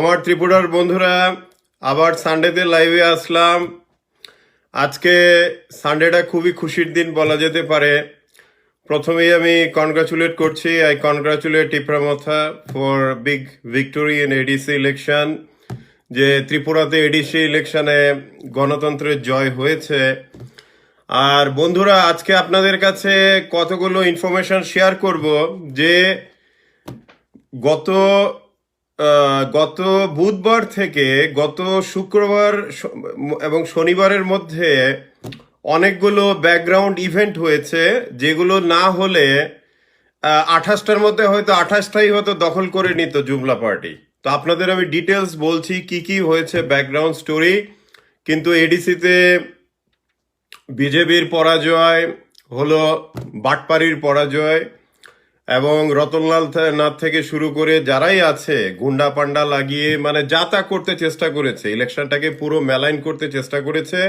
আমার ত্রিপুরার বন্ধুরা, আবার সানডেতে লাইভে আসলাম। আজকে সানডেটা খুবই খুশির দিন বলা যেতে পারে। প্রথমেই আমি কনগ্রাচুলেট করছি, I congratulate টিপ্রামথা for big victory in ADC election. যে ত্রিপুরাতে এডিসি ইলেকশনে গণতন্ত্রের জয় হয়েছে। আর বন্ধুরা, আজকে আপনাদের কাছে কতগুলো ইনফরমেশন শেয়ার করব যে গত গত বুধবার থেকে গত শুক্রবার এবং শনিবারের মধ্যে অনেকগুলো ব্যাকগ্রাউন্ড ইভেন্ট হয়েছে, যেগুলো না হলে 28টার মধ্যে হয়তো 28টাই হয়তো দখল করে নিত জুমলা পার্টি। তো আপনাদের আমি ডিটেলস বলছি কি কি হয়েছে, ব্যাকগ্রাউন্ড স্টোরি। কিন্তু এডিসিতে বিজেপির পরাজয় হলো, বাটপাড়ির পরাজয়, এবং রতনলাল নাথ থেকে শুরু করে যারাই আছে গুন্ডা পান্ডা লাগিয়ে মানে যা তা করতে চেষ্টা করেছে, ইলেকশনটাকে পুরো মেলাইন করতে চেষ্টা করেছে,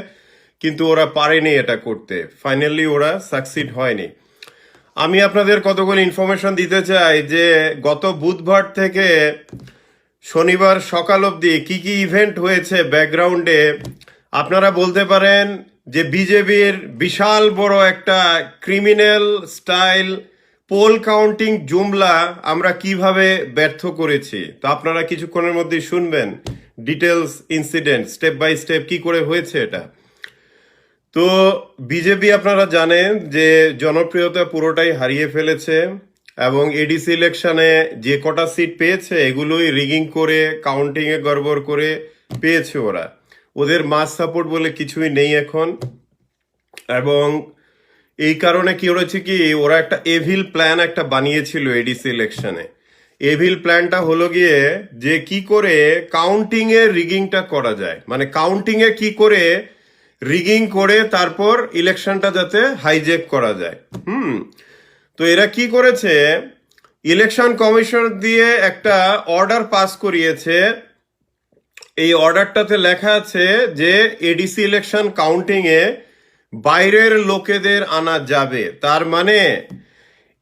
কিন্তু ওরা পারেনি এটা করতে। ফাইনালি ওরা সাকসিড হয়নি। আমি আপনাদের কতগুলো ইনফরমেশন দিতে চাই যে গত বুধবার থেকে শনিবার সকাল অবধি কি কি ইভেন্ট হয়েছে ব্যাকগ্রাউন্ডে। আপনারা বলতে পারেন যে বিজেপির বিশাল বড় একটা ক্রিমিনাল স্টাইল পোল কাউন্টিং জুমলা আমরা কিভাবে ব্যর্থ করেছি। তো আপনারা কিছুক্ষণের মধ্যে শুনবেন details, incident, step by step কি করে হয়েছে এটা। তো বিজেপি আপনারা জানেন যে জনপ্রিয়তা পুরোটাই হারিয়ে ফেলেছে, এবং এডিসি ইলেকশনে যে কটা সিট পেয়েছে এগুলোই রিগিং করে কাউন্টিংয়ে গড়বড় করে পেয়েছে ওরা। ওদের মাস সাপোর্ট বলে কিছুই নেই এখন। এবং এই কারণে কি হয়েছে কি, ওরা একটা এভিল প্ল্যান একটা বানিয়েছিল এডিসি ইলেকশনে। এভিল প্ল্যানটা হলো গিয়ে যে কি করে কাউন্টিং এর রিগিংটা করা যায়, মানে কাউন্টিং এ কি করে রিগিং করে তারপর ইলেকশনটা যাতে হাইজ্যাক করা যায়। তো এরা কি করেছে, ইলেকশন কমিশন দিয়ে একটা অর্ডার পাস করিয়েছে। এই অর্ডারটাতে লেখা আছে যে এডিসি ইলেকশন কাউন্টিং এ বাইরের লোকেদের আনা যাবে। তার মানে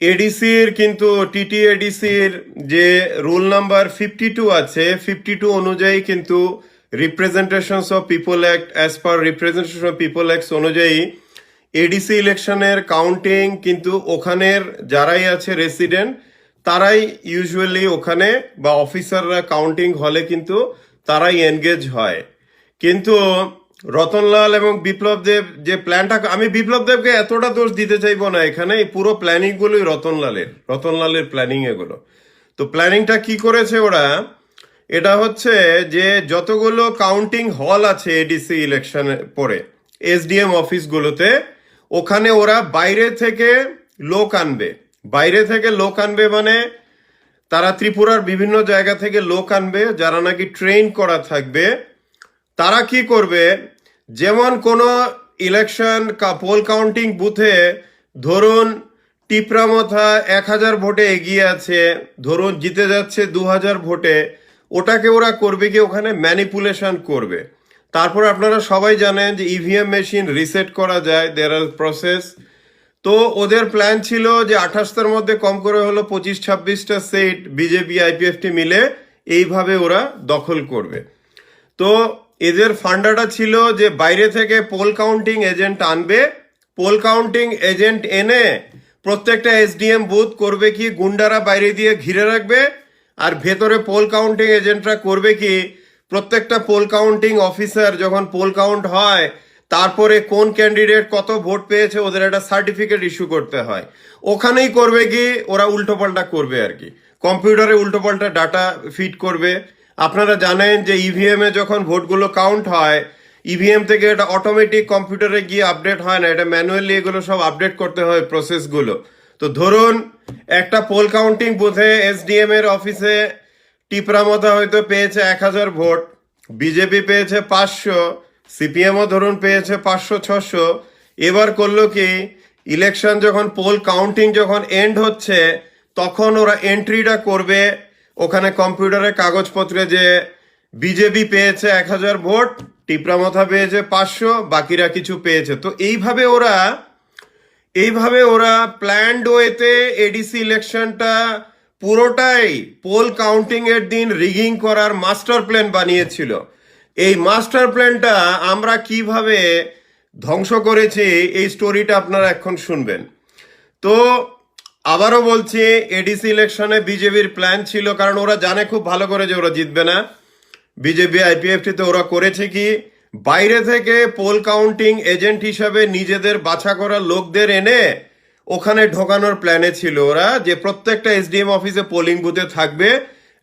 এডিসির কিন্তু টিটিএডিসির যে রুল নাম্বার 52 আছে, 52 অনুযায়ী কিন্তু representation of people act, as per representation of people act অনুযায়ী এডিসি ইলেকশনের কাউন্টিং কিন্তু ওখানের যারাই আছে রেসিডেন্ট তারাই ইউজুয়ালি ওখানে, বা অফিসাররা কাউন্টিং হলে কিন্তু তারাই এনগেজ হয়। কিন্তু রতনলাল এবং বিপ্লব দেব যে প্ল্যানটা, আমি বিপ্লব দেবকে এতটা দোষ দিতে চাইবো না এখানে, পুরো প্ল্যানিং গুলোই রতনলালের প্ল্যানিং এগুলো। তো প্ল্যানিংটা কি করেছে ওরা, এটা হচ্ছে যে যতগুলো কাউন্টিং হল আছে এডিসি ইলেকশনের পরে এসডিএম অফিসগুলোতে, ওখানে ওরা বাইরে থেকে লোক আনবে। মানে তারা ত্রিপুরার বিভিন্ন জায়গা থেকে লোক আনবে যারা নাকি ট্রেন করা থাকবে। তারা কি করবে, যেমন কোনো ইলেকশন পোল কাউন্টিং বুথে ধরুন টিপ্রামথা 1000 ভোটে এগিয়ে আছে, ধরুন জিতে যাচ্ছে 2000 ভোটে, ওটাকে ওরা করবে কি ওখানে ম্যানিপুলেশন করবে। তারপর আপনারা সবাই জানেন যে ইভিএম মেশিন রিসেট করা যায়, দেয়ার আর প্রসেস। তো ওদের প্ল্যান ছিল যে 28টার মধ্যে কম করে হলো 25-26টা সিট বিজেপি আইপিএফটি মিলে এইভাবে ওরা দখল করবে। তো এদের ফান্ডাটা ছিল যে বাইরে থেকে পোল কাউন্টিং এজেন্ট আনবে, পোল কাউন্টিং এজেন্ট এনে প্রত্যেকটা এসডিএম বুথ করবে কি গুন্ডারা বাইরে দিয়ে ঘিরে রাখবে, আর ভেতরে পোল কাউন্টিং এজেন্টরা করবে কি প্রত্যেকটা পোল কাউন্টিং অফিসার যখন পোল কাউন্ট হয় তারপরে কোন ক্যান্ডিডেট কত ভোট পেয়েছে ওদের একটা সার্টিফিকেট ইস্যু করতে হয়, ওখানেই করবে কি ওরা উল্টোপাল্টা করবে আর কি, কম্পিউটারে উল্টোপাল্টা ডাটা ফিড করবে। আপনারা জানেন যে ইভিএম এ যখন ভোটগুলো কাউন্ট হয়, ইভিএম থেকে এটা অটোমেটিক কম্পিউটারে গিয়ে আপডেট হয় না, এটা ম্যানুয়ালি এগুলো সব আপডেট করতে হয় প্রসেসগুলো। তো ধরুন একটা পোল কাউন্টিং বুথে এসডিএম এর অফিসে টিপ্রামথা হয়তো পেয়েছে 1000 ভোট, বিজেপি পেয়েছে 500, সিপিএমও ধরুন পেয়েছে 500-600। এবার করলো কি, ইলেকশন যখন পোল কাউন্টিং যখন এন্ড হচ্ছে তখন ওরা এন্ট্রিটা করবে ওখানে কম্পিউটারে কাগজপত্রে যে বিজেপি পেয়েছে 1000 ভোট, টিপ্রামথা পেয়েছে 500, বাকিরা কিছু পেয়েছে। তো এইভাবে ওরা প্ল্যান্ড ওয়েতে এডিসি ইলেকশনটা পুরোটাই পোল কাউন্টিং এর দিন রিগিং করার মাস্টার প্ল্যান বানিয়েছিল। এই মাস্টার প্ল্যানটা আমরা কিভাবে ধ্বংস করেছি এই স্টোরিটা আপনারা এখন শুনবেন। তো আবারও বলছি, এডিসি ইলেকশনে বিজেপির প্ল্যান ছিল, কারণ ওরা জানে খুব ভালো করে যে ওরা জিতবে না। বিজেপি আইপিএফটিতে ওরা করেছে কি, বাইরে থেকে পোল কাউন্টিং এজেন্ট হিসাবে নিজেদের বাছা করা লোকদের এনে ওখানে ঢোকানোর প্ল্যানে ছিল ওরা, যে প্রত্যেকটা এসডিএম অফিসে পোলিং বুথে থাকবে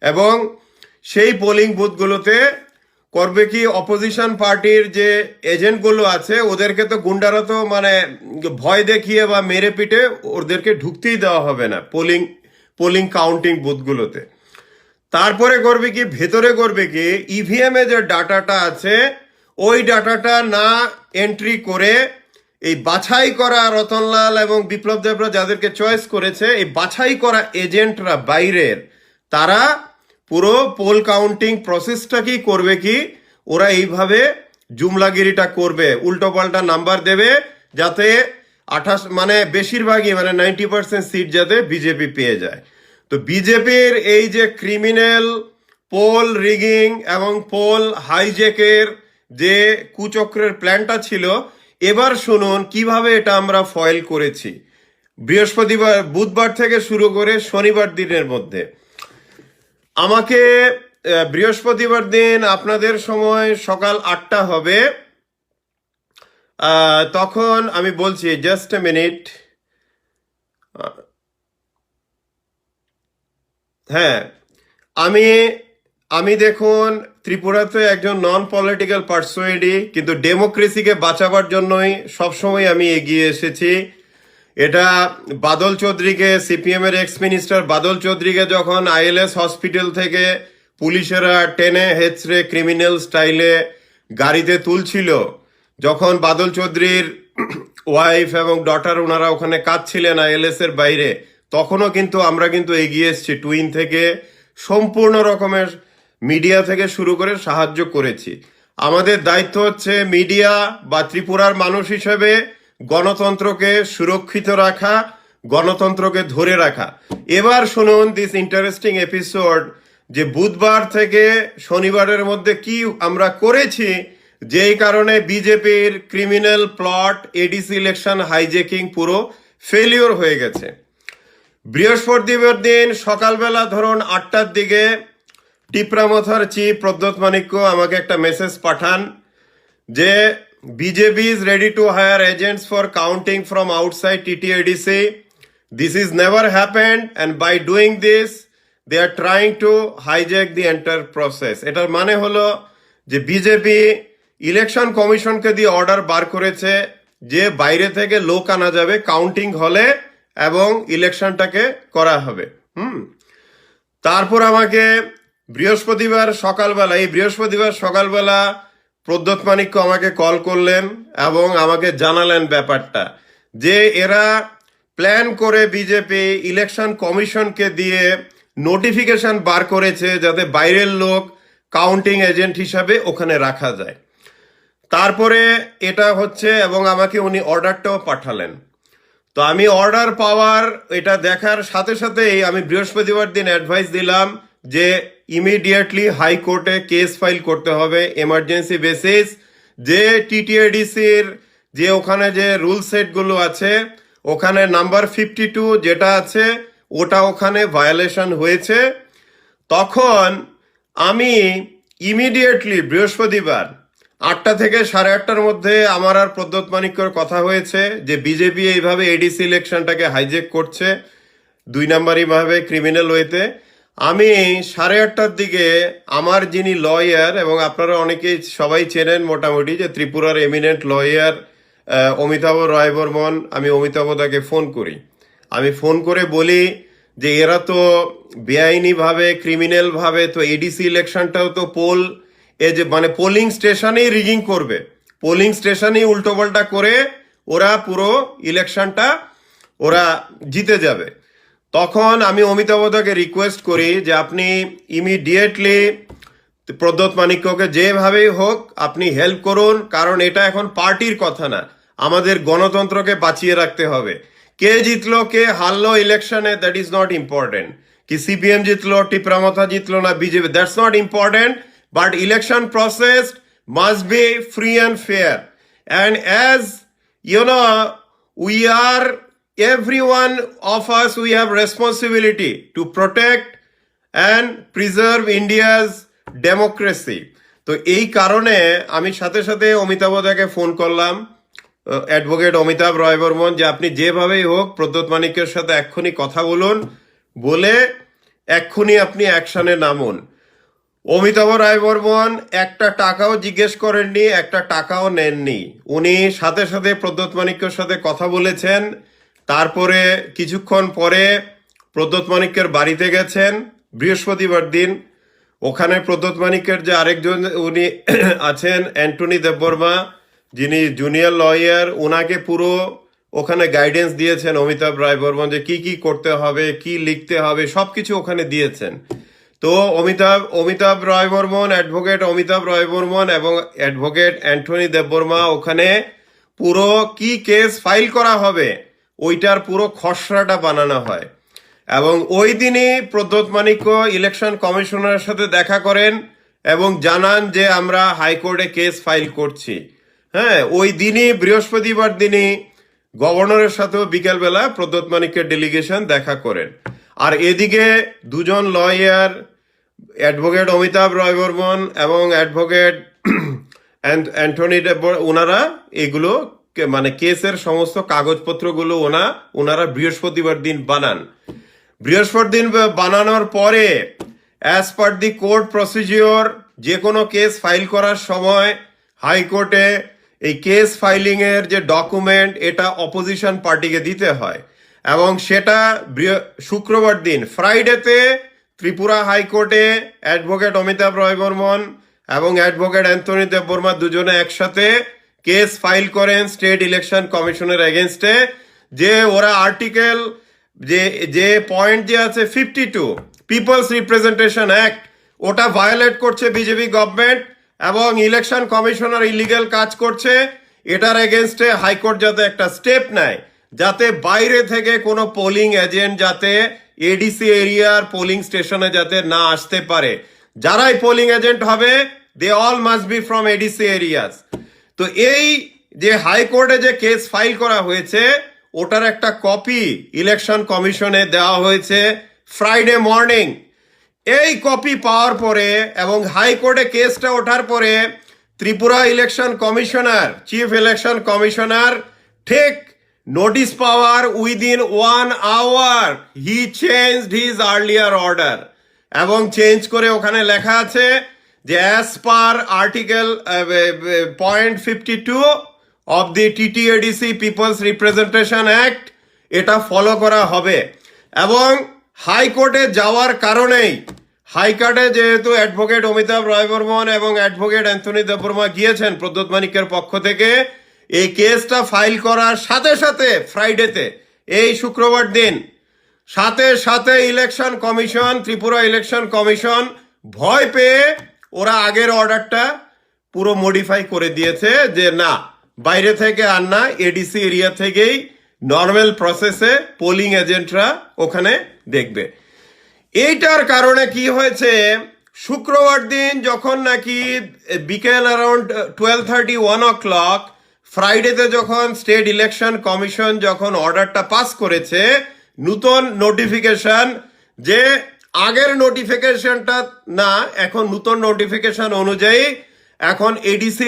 এবং সেই পোলিং বুথগুলোতে করবে কি, অপোজিশন পার্টির যে এজেন্টগুলো আছে ওদেরকে তো গুন্ডারা তো মানে ভয় দেখিয়ে বা মেরে পিটে ওদেরকে ঢুকতেই দেওয়া হবে না পোলিং কাউন্টিং বুথগুলোতে। তারপরে করবে কি, ভেতরে করবে কি, ইভিএম এ যে ডাটাটা আছে ওই ডাটাটা না এন্ট্রি করে এই বাছাই করা রতনলাল এবং বিপ্লব দেবরা যাদেরকে চয়েস করেছে, এই বাছাই করা এজেন্টরা বাইরের, তারা পুরো পোল কাউন্টিং প্রসেসটা কি করবে কি, ওরা এইভাবে জুমলাগিরিটা করবে, উল্টো পাল্টা নাম্বার দেবে যাতে 28 মানে বেশিরভাগই মানে 90% সিট যাতে বিজেপি পেয়ে যায়। তো বিজেপির এই যে ক্রিমিনাল পোল রিগিং এবং পোল হাইজ্যাকের যে কুচক্রের প্ল্যানটা ছিল, এবার শুনুন কিভাবে এটা আমরা ফয়েল করেছি। বুধবার থেকে শুরু করে শনিবার দিনের মধ্যে আমাকে বৃহস্পতিবার দিন আপনাদের সময় সকাল 8টা হবে, তখন আমি বলছি, জাস্ট এ মিনিট, হ্যাঁ, আমি আমি দেখুন ত্রিপুরাতে একজন নন পলিটিক্যাল পার্সোনালিটি, কিন্তু ডেমোক্রেসিকে বাঁচাবার জন্যই সবসময় আমি এগিয়ে এসেছি। এটা বাদল চৌধুরীকে, সিপিএম এর এক্স মিনিস্টার বাদল চৌধুরীকে যখন আইএলএস হসপিটাল থেকে পুলিশেরা টেনে হেঁচড়ে ক্রিমিনাল স্টাইলে গাড়িতে তুলছিল, যখন বাদল চৌধুরীর ওয়াইফ এবং ডটার ওনারা ওখানে কাঁদছিলেন আইএলএস এর বাইরে, তখনও কিন্তু আমরা কিন্তু এগিয়ে এসেছি টুইন থেকে, সম্পূর্ণ রকমের মিডিয়া থেকে শুরু করে সাহায্য করেছি। আমাদের দায়িত্ব হচ্ছে মিডিয়া বা ত্রিপুরার মানুষ হিসেবে গণতন্ত্রকে সুরক্ষিত রাখা, গণতন্ত্রকে ধরে রাখা। এবার শুনুন দিস ইন্টারেস্টিং এপিসোড, যে বুধবার থেকে শনিবারের মধ্যে কি আমরা করেছি, যেই কারণে বিজেপির criminal plot ADC election hijacking পুরো ফেলিওর হয়ে গেছে। বৃহস্পতিবার দিন সকালবেলা ধরুন 8টার দিকে টিপ্রামথার চিফ প্রদ্যোৎ মাণিক্য আমাকে একটা মেসেজ পাঠান যে BJP is ready to hire agents for counting from outside TTADC. This is never happened, and by doing this, they are trying to hijack the entire process. এটার মানে হলো যে বিজেপি ইলেকশন কমিশনকে দিয়ে order বার করেছে যে বাইরে থেকে লোক আনা যাবে কাউন্টিং হলে এবং ইলেকশনটাকে করা হবে। তারপর আমাকে বৃহস্পতিবার সকালবেলা প্রদ্যোৎ মাণিক্য আমাকে কল করলেন এবং আমাকে জানালেন ব্যাপারটা, যে এরা প্ল্যান করে বিজেপি ইলেকশন কমিশনকে দিয়ে নোটিফিকেশন বার করেছে যাতে বাইরের লোক কাউন্টিং এজেন্ট হিসাবে ওখানে রাখা যায়। তারপরে এটা হচ্ছে এবং আমাকে উনি অর্ডারটাও পাঠালেন। তো আমি অর্ডার পাওয়ার এটা দেখার সাথে সাথেই আমি বৃহস্পতিবার দিন অ্যাডভাইস দিলাম যে ইমিডিয়েটলি হাইকোর্টে কেস ফাইল করতে হবে এমার্জেন্সি বেসিস, যে টিটিএডিসির যে ওখানে যে রুল সেটগুলো আছে ওখানে নাম্বার 52 যেটা আছে ওটা ওখানে ভায়োলেশন হয়েছে। তখন আমি ইমিডিয়েটলি বৃহস্পতিবার 8টা থেকে 8:30টার মধ্যে আমার আর প্রদ্যোৎ মাণিক্যর কথা হয়েছে যে বিজেপি এইভাবে এডিসি ইলেকশনটাকে হাইজ্যাক করছে 2 নাম্বারই ভাবে ক্রিমিনাল ওয়েতে। আমি 8:30টার দিকে আমার যিনি লয়ার এবং আপনারা অনেকেই সবাই চেনেন মোটামুটি, যে ত্রিপুরার এমিনেন্ট লয়ার অমিতাভ রায় বর্মন, আমি অমিতাভ দাকে ফোন করি। আমি ফোন করে বলি যে এরা তো বেআইনিভাবে ক্রিমিনালভাবে তো এডিসি ইলেকশনটাও তো মানে পোলিং স্টেশনেই রিগিং করবে, পোলিং স্টেশনেই উল্টোপাল্টা করে ওরা পুরো ইলেকশনটা ওরা জিতে যাবে। তখন আমি অমিতাভদাকে রিকোয়েস্ট করি যে আপনি ইমিডিয়েটলি প্রদ্যোৎ মাণিক্যকে যেভাবেই হোক আপনি হেল্প করুন, কারণ এটা এখন পার্টির কথা না, আমাদের গণতন্ত্রকে বাঁচিয়ে রাখতে হবে। কে জিতলো কে হারলো ইলেকশনে দ্যাট ইজ নট ইম্পর্টেন্ট, कि सीपीएम जितलो, टिपरामथा जितलो ना BJP, that's not important, but election process must be free and fair. And as you know, we are, every one of us, we have responsibility to protect and preserve India's democracy. তো এই কারণে আমি সাথে সাথে অমিতাভ দাকে phone করলাম, advocate Amitabh Roy Barman, যে আপনি যেভাবেই হোক প্রদ্যোৎ মানিক্যের সাথে এক্ষুনি কথা বলুন, বলে এক্ষুনি আপনি অ্যাকশনে নামুন। অমিতাভ রায় বর্মন একটা টাকাও জিজ্ঞেস করেননি, একটা টাকাও নেননি। উনি সাথে সাথে প্রদ্যোৎ মানিক্যের সাথে কথা বলেছেন। তারপরে কিছুক্ষণ পরে প্রদ্যোৎ মানিক্যের বাড়িতে গেছেন বৃহস্পতিবার দিন। ওখানে প্রদ্যোৎ মানিক্যের যে আরেকজন উনি আছেন অ্যান্টনি দেববর্মা, যিনি জুনিয়র লয়ার, ওনাকে পুরো ওখানে গাইডেন্স দিয়েছেন অমিতাভ রায় বর্মন, যে কি কি করতে হবে, কি লিখতে হবে, সবকিছু ওখানে দিয়েছেন। তো অমিতাভ রায় বর্মন, অ্যাডভোকেট অমিতাভ রায় বর্মন এবং অ্যাডভোকেট অ্যান্টনি দেববর্মা ওখানে পুরো কি কেস ফাইল করা হবে ওইটার পুরো খসড়াটা বানানো হয়। এবং ওই দিনই প্রদ্যোৎ মানিক্য ইলেকশন কমিশনারের সাথে দেখা করেন এবং জানান যে আমরা হাইকোর্টে কেস ফাইল করছি। হ্যাঁ, ওই দিনই বৃহস্পতিবার দিনই গভর্নরের সাথেও বিকেলবেলা প্রদ্যোৎ মানিক্যের ডেলিগেশন দেখা করেন। আর এদিকে দুজন লয়ার, অ্যাডভোকেট অমিতাভ রায় বর্মন এবং অ্যাডভোকেট অ্যান্টনি ওনারা এগুলো মানে কেসের সমস্ত কাগজপত্রগুলো ওনারা বৃহস্পতিবার দিন বানান। বৃহস্পতিবার দিন বানানোর পরে as per the court procedure যে কোনো কেস ফাইল করার সময় হাইকোর্টে এই কেস ফাইলিং এর যে ডকুমেন্ট এটা অপোজিশন পার্টিকে দিতে হয়। এবং সেটা শুক্রবার দিন ফ্রাইডেতে ত্রিপুরা হাইকোর্টে অ্যাডভোকেট অমিতাভ রায় বর্মন এবং অ্যাডভোকেট অ্যান্টনি দেববর্মা দুজনে একসাথে কেস ফাইল করেন স্টেট ইলেকশন কমিশনের এগেনস্টে, যে ওরা আর্টিকেল যে পয়েন্ট যে আছে 52 পিপলস রিপ্রেজেন্টেশন অ্যাক্ট, ওটা ভায়োলেট করছে বিজেপি গভর্নমেন্ট এবং ইলেকশন কমিশনার ইলিগাল কাজ করছে। এটার এগেনস্টে হাইকোর্ট যাতে একটা স্টেপ নেয়, যাতে বাইরে থেকে কোনো পোলিং এজেন্ট যাতে এডিসি এরিয়ার পোলিং স্টেশনে যাতে না আসতে পারে। যারাই পোলিং এজেন্ট হবে they all must be from ADC areas. তো এই যে হাইকোর্টে যে কেস ফাইল করা হয়েছে ওটার একটা কপি ইলেকশন কমিশনে দেওয়া হয়েছে ফ্রাইডে মর্নিং। এই কপি পাওয়ার পরে এবং হাইকোর্টে কেসটা ওঠার পরে Tripura election commissioner, chief election commissioner ঠিক নোটিশ পাওয়ার within 1 hour he changed his earlier order এবং চেঞ্জ করে ওখানে লেখা আছে যে as per article point 52 of the TTADC people's representation act এটা ফলো করা হবে। এবং হাইকোর্টে যাওয়ার কারণেই, হাইকোর্টে যেহেতু অ্যাডভোকেট অমিতাভ রায় বর্মন এবং অ্যাডভোকেট অ্যান্টনি দেববর্মা গিয়েছেন প্রদ্যোৎ মানিক্যের পক্ষ থেকে, এই কেসটা ফাইল করার সাথে সাথে ফ্রাইডেতে এই শুক্রবার দিন সাথে সাথে election commission, Tripura election commission ভয় পেয়ে ওরা আগের অর্ডারটা পুরো মডিফাই করে দিয়েছে, যে না বাইরে থেকে আর না, এডিসি এরিয়া থেকেই নর্মাল প্রসেসে পোলিং এজেন্টরা ওখানে দেখবে। এইটার কারণে কি হয়েছে, শুক্রবার দিন যখন নাকি বিকেল অ্যারাউন্ড 12:30 1 o'clock ফ্রাইডেতে যখন স্টেট ইলেকশন কমিশন যখন অর্ডারটা পাস করেছে, নতুন নোটিফিকেশন, যে আগের নোটিফিকেশনটা না, এখন নতুন নোটিফিকেশন অনুযায়ী এখন এডিসি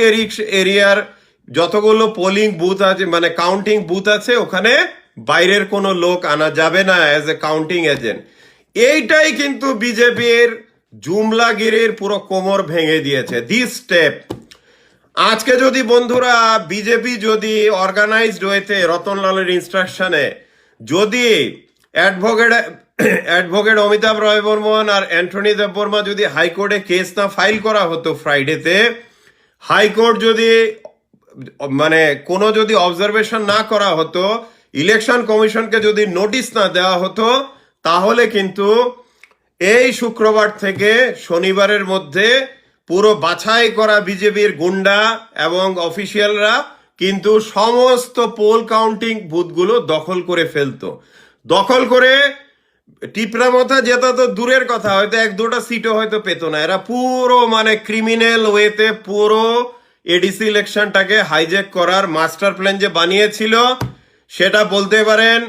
এরিয়ার যতগুলো পোলিং বুথ আছে মানে কাউন্টিং বুথ আছে ওখানে বাইরের কোনো লোক আনা যাবে না অ্যাজ এ কাউন্টিং এজেন্ট। এইটাই কিন্তু বিজেপির জুমলাগিরির পুরো কোমর ভেঙে দিয়েছে দিস স্টেপ। আজকে যদি বন্ধুরা বিজেপি যদি অর্গানাইজড ওয়েতে রতনলালের ইনস্ট্রাকশনে যদি অ্যাডভোকেট অমিতাভ রায় বর্মন আর অ্যান্টনি দেববর্মা যদি হাইকোর্টে কেস না ফাইল করা হতো ফ্রাইডেতে, হাইকোর্ট যদি মানে কোনো যদি অবজারভেশন না করা হতো, ইলেকশন কমিশনকে যদি নোটিশ না দেওয়া হতো, তাহলে কিন্তু এই শুক্রবার থেকে শনিবারের মধ্যে পুরো বাছাই করা বিজেপির গুন্ডা এবং অফিসিয়ালরা কিন্তু সমস্ত পোল কাউন্টিং বুথগুলো দখল করে ফেলতো। দখল করে টিপরামথা জেতা তো দূরের কথা, হয়তো এক দুটা সিটও হয়তো পেতো না। এরা পুরো মানে ক্রিমিনাল ওয়েতে পুরো এডিসি ইলেকশনটাকে হাইজ্যাক করার মাস্টার প্ল্যান যে বানিয়েছিল, সেটা বলতে পারেন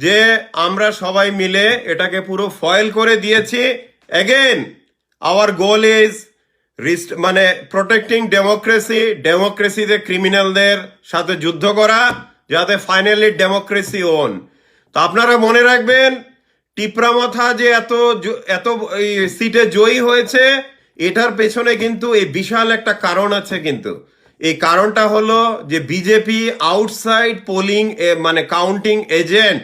যে আমরা সবাই মিলে এটাকে পুরো ফয়েল করে দিয়েছি। এগেন আওয়ার গোল ইজ মানে প্রোটেক্টিং ডেমোক্রেসিতে ক্রিমিনালদের সাথে যুদ্ধ করা, যাতে ফাইনালি ডেমোক্রেসি ওন। তো আপনারা মনে রাখবেন, টিপরামথা যে এত এত এই সিটে জয়ী হয়েছে, এটার পেছনে কিন্তু এই বিশাল একটা কারণ আছে। কিন্তু এই কারণটা হলো যে বিজেপি আউটসাইড পোলিং মানে কাউন্টিং এজেন্ট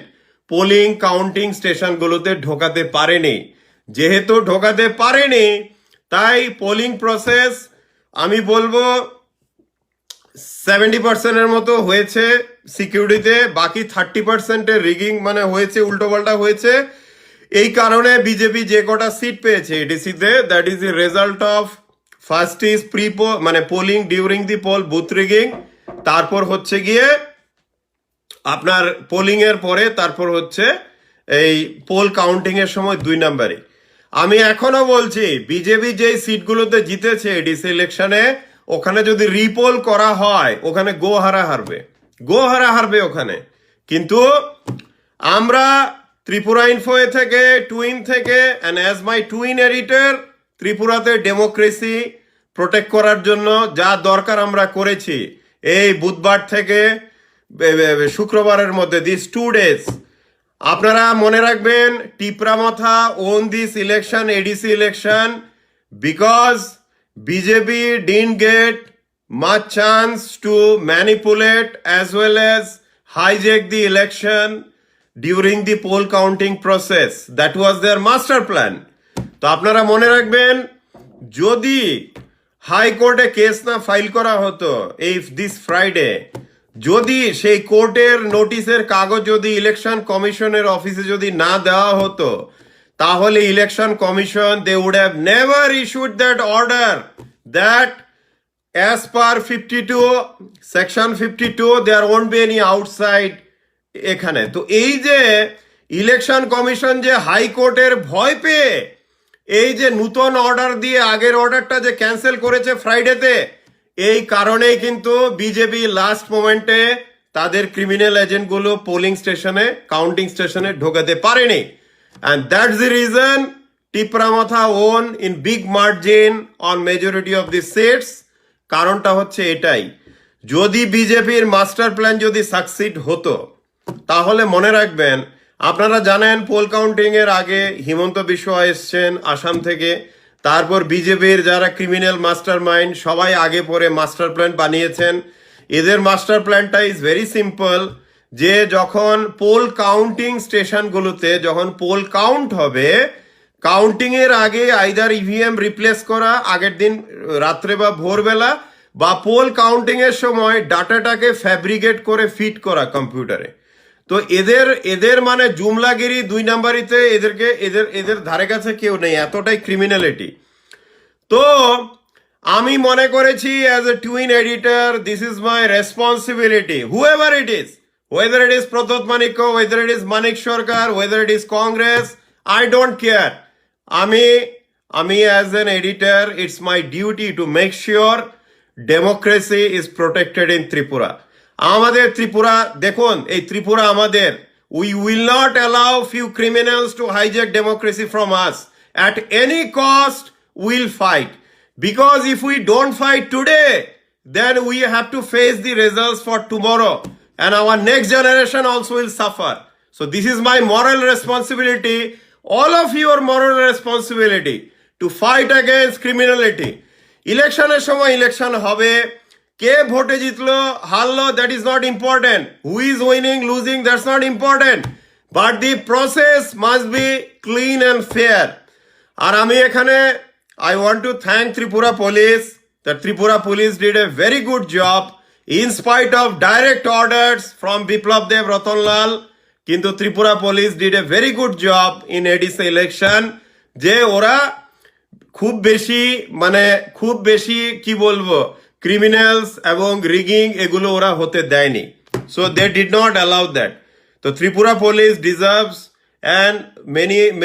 পোলিং কাউন্টিং স্টেশনগুলোতে ঢোকাতে পারেনি। যেহেতু ঢোকাতে পারেনি, তাই পোলিং প্রসেস আমি বলবো 70%-এর মতো হয়েছে সিকিউরিটিতে, বাকি 30%-এর রিগিং মানে হয়েছে, উল্টোপাল্টা হয়েছে। এই কারণে বিজেপি যে কটা সিট পেয়েছে এডিসিতে, that is the result of first is মানে polling during the poll booth rigging, তারপর হচ্ছে গিয়ে আপনার পোলিং এর পরে তারপর হচ্ছে এই পোল কাউন্টিং এর সময় 2 নম্বরে। আমি এখনো বলছি বিজেপি যেই সিটগুলোতে জিতেছে এডিসি ইলেকশনে, ওখানে যদি রিপোল করা হয় ওখানে গোহারা হারবে ওখানে। কিন্তু আমরা ত্রিপুরা ইনফো থেকে টুইন থেকে and as my twin editor, ত্রিপুরাতে ডেমোক্রেসি প্রোটেক্ট করার জন্য যা দরকার আমরা করেছি। এই বুধবার থেকে শুক্রবারের মধ্যে দিস 2 days আপনারা মনে রাখবেন, টিপরামথা on this election, ADC election, because BJP didn't get much chance to manipulate as well as hijack the election during the poll counting process. That was their master plan. তো আপনারা মনে রাখবেন, যদি হাইকোর্টে case না ফাইল করা হতো এই দিস ফ্রাইডে, যদি সেই কোর্টের নোটিশের কাগজ যদি ইলেকশন কমিশনের অফিসে যদি না দেওয়া হতো, তাহলে election commission they would have never issued that order that as per 52 section 52 there won't be any outside এখানে। তো এই যে ইলেকশন কমিশন যে হাইকোর্টের ভয় পেয়ে এই যে নতুন অর্ডার দিয়ে আগের অর্ডারটা যে ক্যান্সেল করেছে ফ্রাইডেতে, এই কারণেই কিন্তু বিজেপি লাস্ট মোমেন্টে তাদের ক্রিমিনাল এজেন্টগুলো পোলিং স্টেশনে কাউন্টিং স্টেশনে ঢোকাতে পারেনি। and that's the reason টিপরামথা on in big margin on majority of the seats. কারণটা হচ্ছে এটাই, যদি বিজেপির মাস্টার প্ল্যান যদি সাকসিড হতো, তাহলে মনে রাখবেন, আপনারা জানেন পোল কাউন্টিং এর আগে হিমন্ত বিশ্ব এসছেন আসাম থেকে, তারপর বিজেপির যারা ক্রিমিনাল মাস্টার মাইন্ড সবাই আগে পরে মাস্টার প্ল্যান বানিয়েছেন। এদের মাস্টার প্ল্যানটা ইজ ভেরি সিম্পল, যে যখন পোল কাউন্টিং স্টেশনগুলোতে যখন পোল কাউন্ট হবে, কাউন্টিং এর আগে আইদার ইভিএম রিপ্লেস করা আগের দিন রাত্রে বা ভোরবেলা, বা পোল কাউন্টিং এর সময় ডাটাটাকে ফ্যাব্রিকেট করে ফিট করা কম্পিউটারে। তো এদের মানে জুমলাগিরি 2 নাম্বারিতে এদের ধারে কাছে কেউ নেই, এতটাই ক্রিমিনালিটি। তো আমি মনে করেছি as a twin editor, this is my responsibility, whoever it is, whether it is Pradyot Manikya, whether it is Manik Sarkar, whether it is Congress, I don't care. আমি as an editor, it's my duty to make sure democracy is protected in Tripura. আমাদের ত্রিপুরা দেখুন, এই ত্রিপুরা আমাদের, we will not allow few criminals to hijack democracy from us. At any cost, we'll fight. Because if we don't fight today, then we have to face the results for tomorrow. And our next generation also will suffer. So this is my moral responsibility, all of your moral responsibility, to fight against criminality. ইলেকশনের সময় election হবে, কে ভোটে জিতলো হারলো, that is not important, who is winning losing, that's not important, but the process must be clean and fair. আর আমি এখানে I want to thank Tripura police, the Tripura police did a very good job in spite of direct orders from Biplab Dev Ratanlal, কিন্তু Tripura police did a very good job in ADC election, যে ওরা খুব বেশি কি বলবো ক্রিমিনালস এবং rigging এগুলো ওরা হতে দেয়নি। So they did not allow that. তো Tripura police deserves and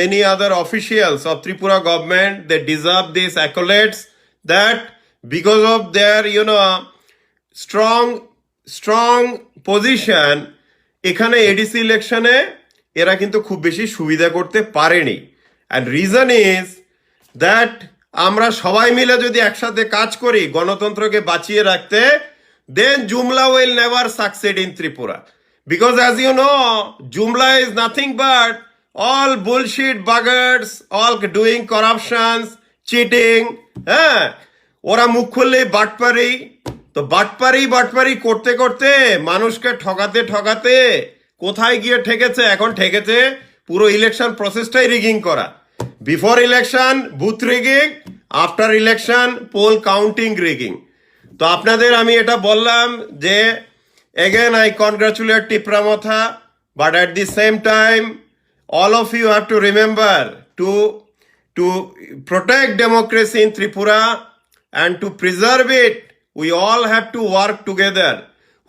many other officials of Tripura government, they deserve these accolades that because of their strong position এখানে এডিসি ইলেকশনে এরা কিন্তু খুব বেশি সুবিধা করতে পারেনি, and reason is that আমরা সবাই মিলে যদি একসাথে কাজ করি গণতন্ত্রকে বাঁচিয়ে রাখতে, then Jumla will never succeed in Tripura. Because as you know, Jumla is nothing but all bullshit buggers, all doing corruptions, cheating. হ্যাঁ, ওরা মুখ খুললেই বাটপারি, তো বাটপারি করতে করতে মানুষকে ঠকাতে কোথায় গিয়ে ঠেকেছে? এখন ঠেকেছে পুরো ইলেকশন প্রসেসটাই রিগিং করা। Before election booth rigging, after election poll counting rigging. তো আপনাদের আমি এটা বললাম যে again I congratulate Tipramotha, but at the same time all of you have to remember to protect democracy in Tripura and to preserve it. We all have to work together.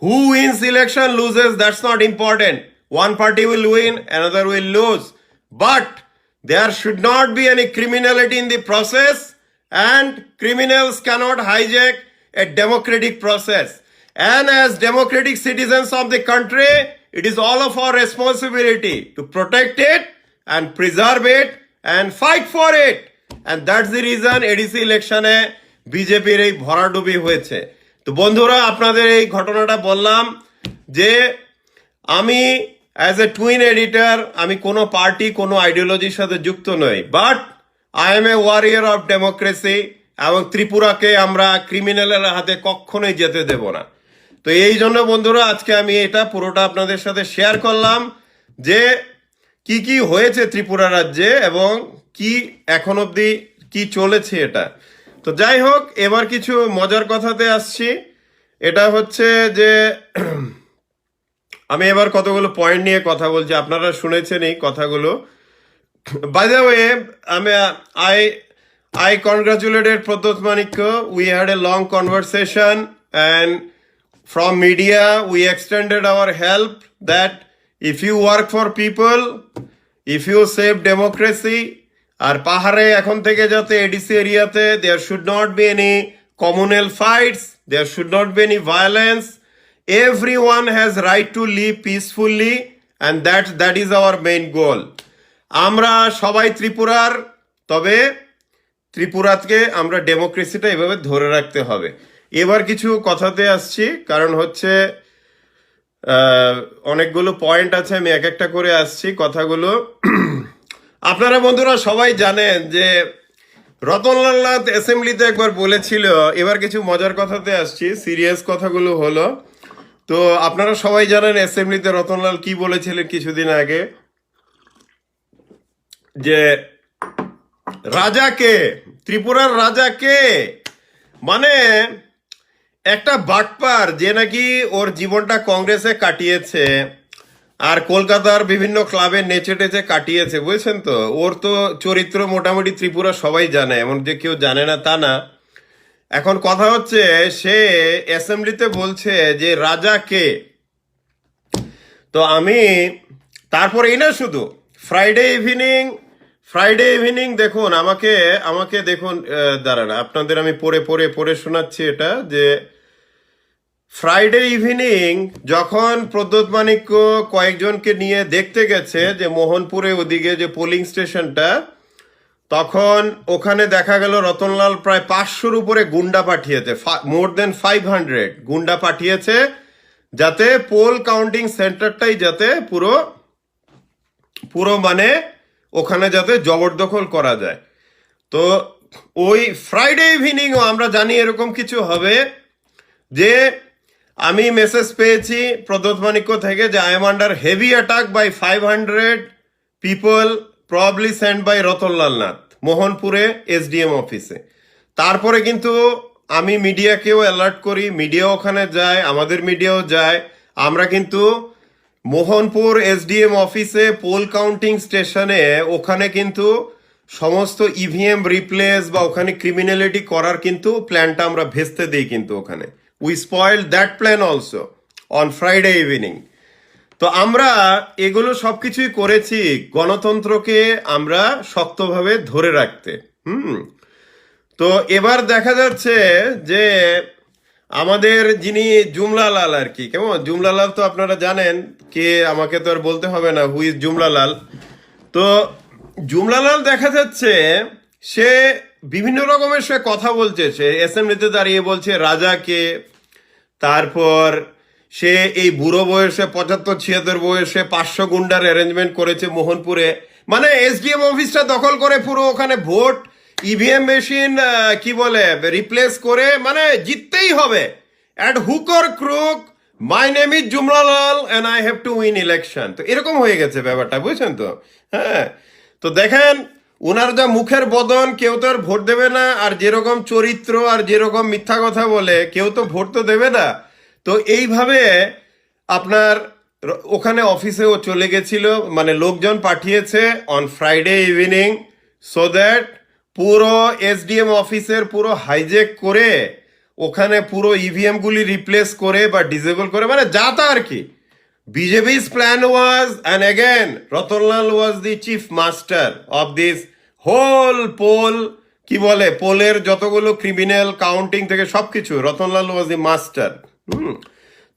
Who wins election loses, that's not important. One party will win, another will lose, but there should not be any criminality in the process, and criminals cannot hijack a democratic process. And as democratic citizens of the country, it is all of our responsibility to protect it and preserve it and fight for it. And that's the reason ADC ইলেকশনে বিজেপির এই ভরাডুবি হয়েছে। তো বন্ধুরা, আপনাদের এই ঘটনাটা বললাম যে আমি অ্যাজ এ টুইন এডিটর, আমি কোনো পার্টি কোনো আইডিওলজির সাথে যুক্ত নই, but I M A warrior of democracy, এবং ত্রিপুরাকে আমরা ক্রিমিনালের হাতে কখনোই যেতে দেব না। তো এই জন্য বন্ধুরা আজকে আমি এটা পুরোটা আপনাদের সাথে শেয়ার করলাম যে কি হয়েছে ত্রিপুরা রাজ্যে এবং কি এখন অবধি কি চলেছে এটা। তো যাই হোক, এবার কিছু মজার কথাতে আসছি। এটা হচ্ছে যে আমি এবার কতগুলো পয়েন্ট নিয়ে কথা বলছি, আপনারা শুনেছেন এই কথাগুলো। By the way, I congratulated Pradyut Manikya. We had a long conversation, and from media we extended our help that if you work for people, if you save democracy, আর পাহাড়ে এখন থেকে যাতে এডিসি এরিয়াতে there should not be any communal fights, there should not be any violence. Everyone has right to live peacefully, and that is our main goal. আমরা সবাই ত্রিপুরার, তবে ত্রিপুরাকে আমরা ডেমোক্রেসিটা এভাবে ধরে রাখতে হবে। এবার কিছু কথাতে আসছি, কারণ হচ্ছে অনেকগুলো পয়েন্ট আছে, আমি এক একটা করে আসছি কথাগুলো। আপনারা বন্ধুরা সবাই জানেন যে রতনলাল নাথ অ্যাসেম্বলিতে একবার বলেছিল, এবার কিছু মজার কথাতে আসছি, সিরিয়াস কথাগুলো হলো। তো আপনারা সবাই জানেন অ্যাসেম্বলিতে রতনলাল কি বলেছিলেন কিছুদিন আগে, যে রাজাকে, ত্রিপুরার রাজাকে, মানে একটা বাটপার যে নাকি ওর জীবনটা কংগ্রেসে কাটিয়েছে আর কলকাতার বিভিন্ন ক্লাবে নেচে টেচে কাটিয়েছে, বুঝছেন তো। ওর তো চরিত্র মোটামুটি ত্রিপুরা সবাই জানে, এমন যে কেউ জানে না তা না। এখন কথা হচ্ছে সে অ্যাসেম্বলিতে বলছে যে রাজা কে। তো আমি তারপরেই না, শুধু ফ্রাইডে ইভিনিং দেখুন, আমাকে দেখুন, দাঁড়ান আপনাদের আমি পড়ে শোনাচ্ছি এটা, যে ফ্রাইডে ইভিনিং যখন প্রদ্যোৎ মানিক্য কয়েকজনকে নিয়ে দেখতে গেছে যে মোহনপুরে ওদিকে যে পোলিং স্টেশনটা, তখন ওখানে দেখা গেল রতনলাল প্রায় 500-র উপরে গুন্ডা পাঠিয়েছে, মোর দেন 500 গুন্ডা পাঠিয়েছে, যাতে পোল কাউন্টিং সেন্টারটাই যাতে পুরো মানে ওখানে যাতে জবরদখল করা যায়। তো ওই ফ্রাইডে ইভিনিংও আমরা জানি এরকম কিছু হবে, যে আমি মেসেজ পেয়েছি প্রদ্যোৎ মানিক্য থেকে যে I am under heavy attack by 500 people probably send by Ratanlal Nath মোহনপুরে এসডিএম অফিসে। তারপরে কিন্তু আমি মিডিয়াকেও অ্যালার্ট করি, মিডিয়া ওখানে যায়, আমাদের মিডিয়াও যায়। আমরা কিন্তু মোহনপুর এসডিএম অফিসে পোল কাউন্টিং স্টেশনে ওখানে কিন্তু সমস্ত ইভিএম রিপ্লেস বা ওখানে ক্রিমিনালিটি করার কিন্তু প্ল্যানটা আমরা ভেস্তে দিই কিন্তু ওখানে। We spoiled that plan also on Friday evening. তো আমরা এগুলো সবকিছুই করেছি গণতন্ত্রকে আমরা শক্তভাবে ধরে রাখতে। হুম। তো এবার দেখা যাচ্ছে যে আমাদের যিনি জুমলালাল আর কি, কেমন জুমলালাল তো আপনারা জানেন কে, আমাকে তো আর বলতে হবে না হু ইজ জুমলালাল। তো জুমলালাল দেখা যাচ্ছে সে বিভিন্ন রকমের সে কথা বলছে, সে অ্যাসেম্বলিতে দাঁড়িয়ে বলছে রাজাকে, তারপর সে এই বুড়ো বয়সে 75-76 বয়সে 500 গুন্ডার অ্যারেঞ্জমেন্ট করেছে মোহনপুরে, মানে এসডিএম অফিসটা দখল করে পুরো ওখানে ভোট ইভিএম মেশিন কি বলে রিপ্লেস করে, মানে জিততেই হবে at hook or crook, my name is Jumlalal and I have to win election. তো এরকম হয়ে গেছে ব্যাপারটা, বুঝছেন তো? হ্যাঁ। তো দেখেন ওনার যা মুখের বদন, কেউ তো আর ভোট দেবে না, আর যেরকম চরিত্র আর যেরকম মিথ্যা কথা বলে কেউ তো ভোট তো দেবে না। তো এইভাবে আপনার ওখানে অফিসেও চলে গেছিল, মানে লোকজন পাঠিয়েছে on Friday evening, so that পুরো এসডিএম অফিসের পুরো হাইজেক করে ওখানে পুরো ইভিএম গুলি রিপ্লেস করে বা ডিসেবল করে, মানে যা তা আর কি। BJP's plan was, and again, Ratanlal was the chief master of this whole poll, কি বলে পোলের যতগুলো ক্রিমিনাল কাউন্টিং থেকে সবকিছু, রতনলাল ওয়াজ দি মাস্টার।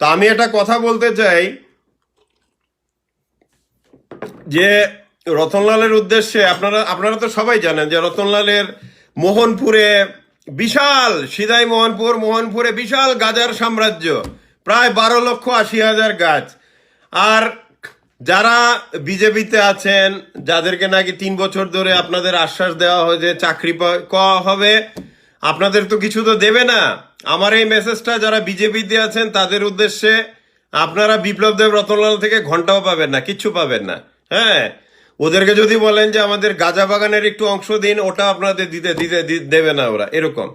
তো আমি একটা কথা বলতে চাই যে রতনলালের উদ্দেশ্যে, আপনারা তো সবাই জানেন যে রতনলালের মোহনপুরে বিশাল, সিদাই মোহনপুরে বিশাল গাজার সাম্রাজ্য, প্রায় 12,80,000 গাছ। আর যারা বিজেপিতে আছেন, যাদেরকে নাকি 3 বছর ধরে আপনাদের আশ্বাস দেওয়া হয়েছে চাকরি পাওয়া হবে, আপনাদের তো কিছু তো দেবে না। আমার এই মেসেজটা যারা বিজেপিতে আছেন তাদের উদ্দেশ্যে, আপনারা বিপ্লব দেব রতনলাল থেকে ঘন্টাও পাবেন না, কিচ্ছু পাবেন না। হ্যাঁ, ওদেরকে যদি বলেন যে আমাদের গাঁজা বাগানের একটু অংশ দিন, ওটা আপনাদের দিতে দেবে না ওরা, এরকম।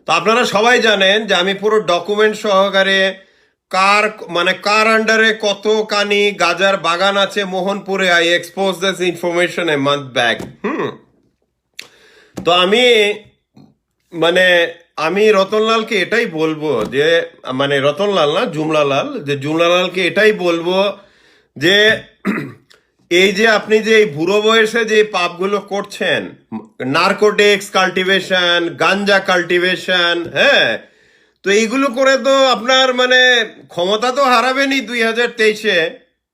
তো আপনারা সবাই জানেন যে আমি পুরো ডকুমেন্ট সহকারে কার আন্ডারে কত কানি গাজার বাগান আছে মোহনপুরে, I expose this information a month back. তো আমি রতনলালকে এটাই বলবো যে, মানে রতনলাল না, জুমলালাল, যে জুমলালালকে এটাই বলবো যে এই যে আপনি যে এই বুড়ো বয়সে যে পাপগুলো করছেন, নার্কোটিক্স কাল্টিভেশন, গাঞ্জা কাল্টিভেশন, হ্যাঁ, তো এইগুলো করে তো আপনার মানে ক্ষমতা তো হারাবেনই 2023-এ,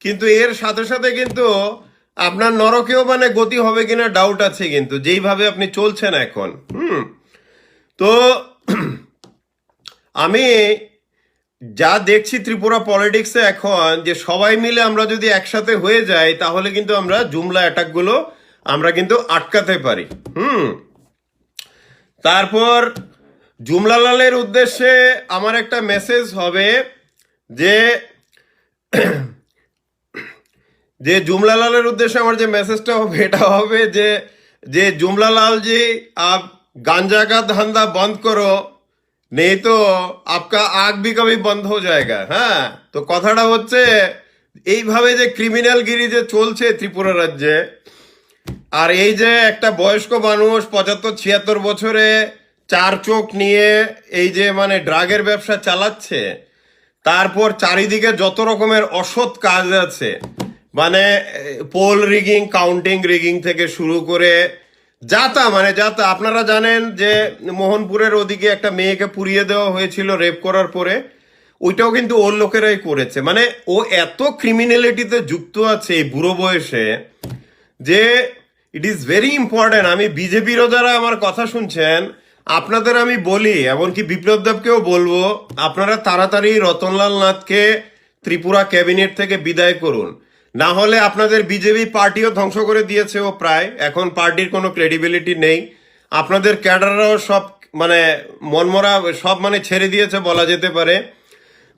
কিন্তু এর সাথে সাথে কিন্তু আপনার নরকেও মানে গতি হবে কিনা ডাউট আছে, কিন্তু যেইভাবে আপনি চলছেন এখন। তো আমি যা দেখছি ত্রিপুরা পলিটিক্সে এখন, যে সবাই মিলে আমরা যদি একসাথে হয়ে যাই তাহলে কিন্তু আমরা জুমলা অ্যাটাকগুলো আমরা কিন্তু আটকাতে পারি। তারপর জুমলালালের উদ্দেশ্যে আমার একটা মেসেজ হবে যে জুমলালালের উদ্দেশ্যে আমার যে মেসেজটা হবে এটা হবে যে জুমলালাল জি, আপ गांजा का धंधा बंद करो, नहीं तो आपका आग भी कभी बंद हो जाएगा। হ্যাঁ, তো কথাটা হচ্ছে এইভাবে যে ক্রিমিনালগিরি যে চলছে ত্রিপুরা রাজ্যে, আর এই যে একটা বয়স্ক মানুষ 75-76 বছরে 4 চোখ নিয়ে এই যে মানে ড্রাগের ব্যবসা চালাচ্ছে, তারপর চারিদিকে যত রকমের অসৎ কাজ আছে, মানে পোল রিগিং, কাউন্টিং রিগিং থেকে শুরু করে যাতা, মানে যাতা। আপনারা জানেন যে মোহনপুরের ওদিকে একটা মেয়েকে পুড়িয়ে দেওয়া হয়েছিল রেপ করার পরে, ওইটাও কিন্তু ওর লোকেরাই করেছে। মানে ও এত ক্রিমিনালিটিতে যুক্ত আছে এই বুড়ো বয়সে যে ইট ইজ ভেরি ইম্পর্টেন্ট। আমি বিজেপিরও যারা আমার কথা শুনছেন, আপনাদের আমি বলি, এমনকি বিপ্লব দেবকেও বলবো, আপনারা তাড়াতাড়ি রতনলাল নাথকে ত্রিপুরা ক্যাবিনেট থেকে বিদায় করুন, না হলে আপনাদের বিজেপি পার্টিও ধ্বংস করে দিয়েছে ও প্রায়, এখন পার্টির কোনো ক্রেডিবিলিটি নেই। আপনাদের ক্যাডাররাও সব মানে মনমরা, সব মানে ছেড়ে দিয়েছে বলা যেতে পারে।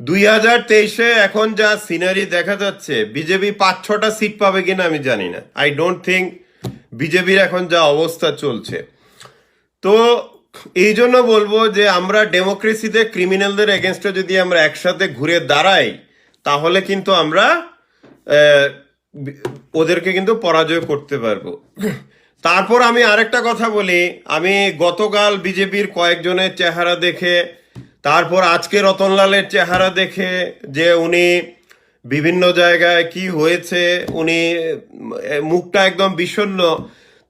2023-এ এখন যা সিনারি দেখা যাচ্ছে, বিজেপি 5-6টা সিট পাবে কিনা আমি জানি না। আই ডোন্ট থিঙ্ক বিজেপির এখন যা অবস্থা চলছে। তো এই জন্য বলবো যে আমরা ডেমোক্রেসিতে ক্রিমিনালদের এগেনস্টে যদি আমরা একসাথে ঘুরে দাঁড়াই, তাহলে কিন্তু আমরা ওদেরকে কিন্তু পরাজয় করতে পারবো। তারপর আমি আরেকটা কথা বলি, আমি গতকাল বিজেপির কয়েকজনের চেহারা দেখে, তারপর আজকে রতনলালের চেহারা দেখে, যে উনি বিভিন্ন জায়গায় কি হয়েছে, উনি মুখটা একদম বিষণ্ণ।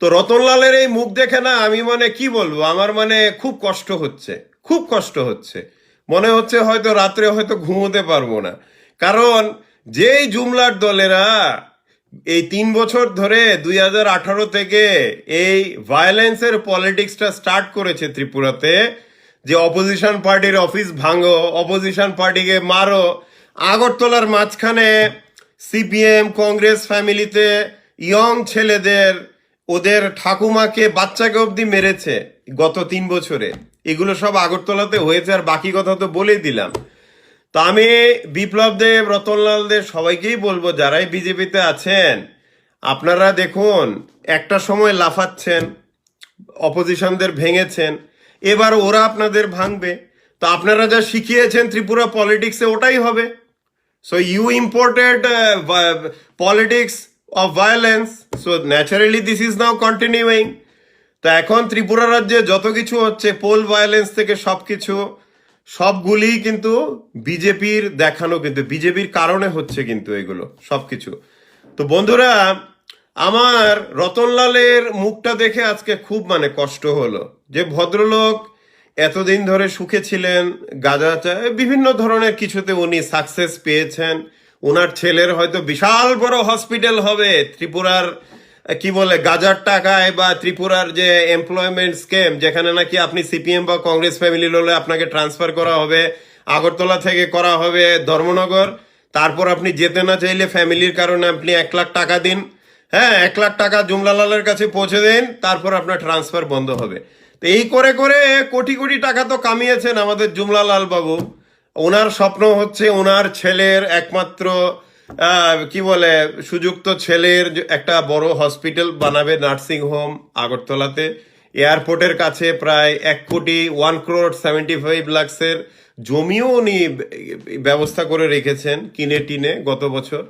তো রতনলালের এই মুখ দেখে না আমি মানে কি বলবো, আমার মানে খুব কষ্ট হচ্ছে, খুব কষ্ট হচ্ছে। মনে হচ্ছে হয়তো রাত্রে হয়তো ঘুমোতে পারবো না। কারণ যেই জুমলার দলেরা এই 3 বছর ধরে 2018 থেকে এই ভায়োলেন্সের পলিটিক্সটা স্টার্ট করেছে ত্রিপুরাতে, যে অপোজিশন পার্টির অফিস ভাঙো, অপোজিশন পার্টিকে মারো, আগরতলার মাঝখানে সিপিএম কংগ্রেস ফ্যামিলিতে ইয়ং ছেলেদের, ওদের ঠাকুমাকে বাচ্চাকে অবধি মেরেছে গত 3 বছরে। এগুলো সব আগরতলাতে হয়েছে, আর বাকি কথা তো বলেই দিলাম। তো আমি বিপ্লব দেব, রতনলাল দেব সবাইকেই বলবো, যারাই বিজেপিতে আছেন, আপনারা দেখুন একটা সময় লাফাচ্ছেন, অপোজিশনদের ভেঙেছেন, এবার ওরা আপনাদের ভাঙবে। তো আপনারা যা শিখিয়েছেন ত্রিপুরা পলিটিক্সে ওটাই হবে। So you imported politics of violence. So naturally this is now continuing. তো এখন ত্রিপুরা রাজ্যে যত কিছু হচ্ছে, পোল ভায়োলেন্স থেকে সবকিছু, সবগুলি কিন্তু বিজেপির দেখানো, কিন্তু বিজেপির কারণে হচ্ছে কিন্তু এগুলো সবকিছু। তো বন্ধুরা, আমার রতনলালের মুখটা দেখে আজকে খুব মানে কষ্ট হলো, যে ভদ্রলোক এতদিন ধরে সুখে ছিলেন, বিভিন্ন ধরনের কিছুতে উনি সাকসেস পেয়েছেন। ওনার ছেলের হয়তো বিশাল বড় হসপিটাল হবে ত্রিপুরার, কি বলে, গাজার টাকায়, বা ত্রিপুরার যে এমপ্লয়মেন্ট স্কিম, যেখানে নাকি আপনি সিপিএম বা কংগ্রেস ফ্যামিলি হলে আপনাকে ট্রান্সফার করা হবে, আগরতলা থেকে করা হবে ধর্মনগর, তারপর আপনি যেতে না চাইলে ফ্যামিলির কারণে আপনি 1 লাখ টাকা দিন, হ্যাঁ 1 লাখ টাকা জুমলালালের কাছে পৌঁছে দেন, তারপর আপনার ট্রান্সফার বন্ধ হবে। তো এই করে করে কোটি কোটি টাকা তো কামিয়েছেন আমাদের জুমলালাল বাবু। ওনার স্বপ্ন হচ্ছে ওনার ছেলের একমাত্র কি বলে সুযুক্ত ছেলের একটা বড় হসপিটাল বানাবে, নার্সিং হোম আগরতলাতে। এয়ারপোর্টের কাছে প্রায় 1,01,75,00,000 জমিও উনি ব্যবস্থা করে রেখেছেন কিনে টিনে গত বছর।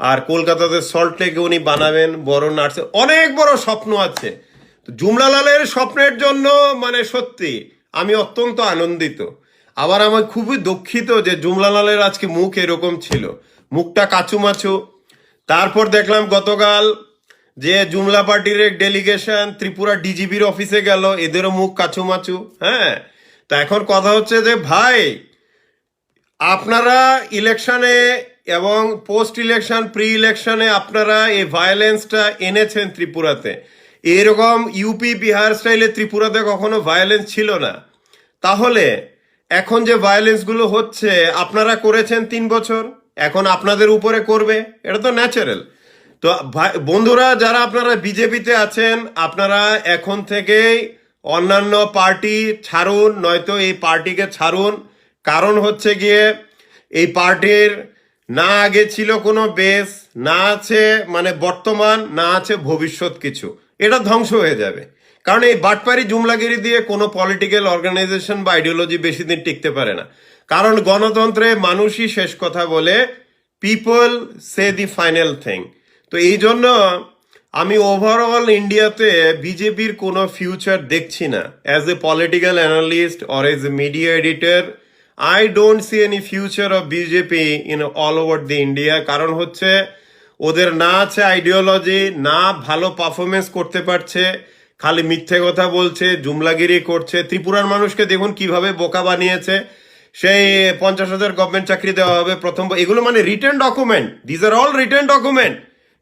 আর কলকাতাতে সল্টলেকে উনি বানাবেন বড় নার্সিং, অনেক বড় স্বপ্ন আছে। তো জুমলালালের স্বপ্নের জন্য মানে সত্যি আমি অত্যন্ত আনন্দিত। আবার আমি খুবই দুঃখিত যে জুমলালালের আজকে মুখ এরকম ছিল, মুখটা কাচুমাচু। তারপর দেখলাম গতকাল যে জুমলা পার্টির এক ডেলিগেশন ত্রিপুরা ডিজিপির অফিসে গেল, এদেরও মুখ কাচুমাচু। হ্যাঁ, তা এখন কথা হচ্ছে যে ভাই, আপনারা ইলেকশনে এবং পোস্ট ইলেকশন, প্রি ইলেকশনে আপনারা এই ভায়োলেন্সটা এনেছেন ত্রিপুরাতে। এরকম ইউপি বিহার স্টাইলে ত্রিপুরাতে কখনো ভায়োলেন্স ছিল না। তাহলে এখন যে ভায়োলেন্সগুলো হচ্ছে আপনারা করেছেন 3 বছর, এখন আপনাদের উপরে করবে, এটা তো ন্যাচারাল। তো বন্ধুরা, যারা আপনারা বিজেপিতে আছেন, আপনারা এখন থেকেই অন্যান্য পার্টি ছাড়ুন, নয়তো এই পার্টিকে ছাড়ুন। কারণ হচ্ছে গিয়ে এই পার্টির না আগে ছিল কোনো বেস, না আছে মানে বর্তমান, না আছে ভবিষ্যৎ কিছু, এটা ধ্বংস হয়ে যাবে। কারণ এই বাটপারি জুমলাগিরি দিয়ে কোনো পলিটিক্যাল অর্গানাইজেশন বা আইডিওলজি বেশি দিন টিকতে পারে না। কারণ গণতন্ত্রে মানুষই শেষ কথা বলে, people say the final thing. তো এই জন্য আমি ওভারঅল ইন্ডিয়াতে বিজেপির কোনো ফিউচার দেখছি না। As a political analyst or as a media editor, I don't see any future of BJP in all over the India. কারণ হচ্ছে ওদের না আছে আইডিওলজি, না ভালো পারফরমেন্স করতে পারছে, খালি মিথ্যে কথা বলছে, জুমলাগিরি করছে। ত্রিপুরার মানুষকে দেখুন কিভাবে বোকা বানিয়েছে। সেই 50,000 গভর্নমেন্ট চাকরি দেওয়া হবে প্রথম, এগুলো মানে written document, these are all written document.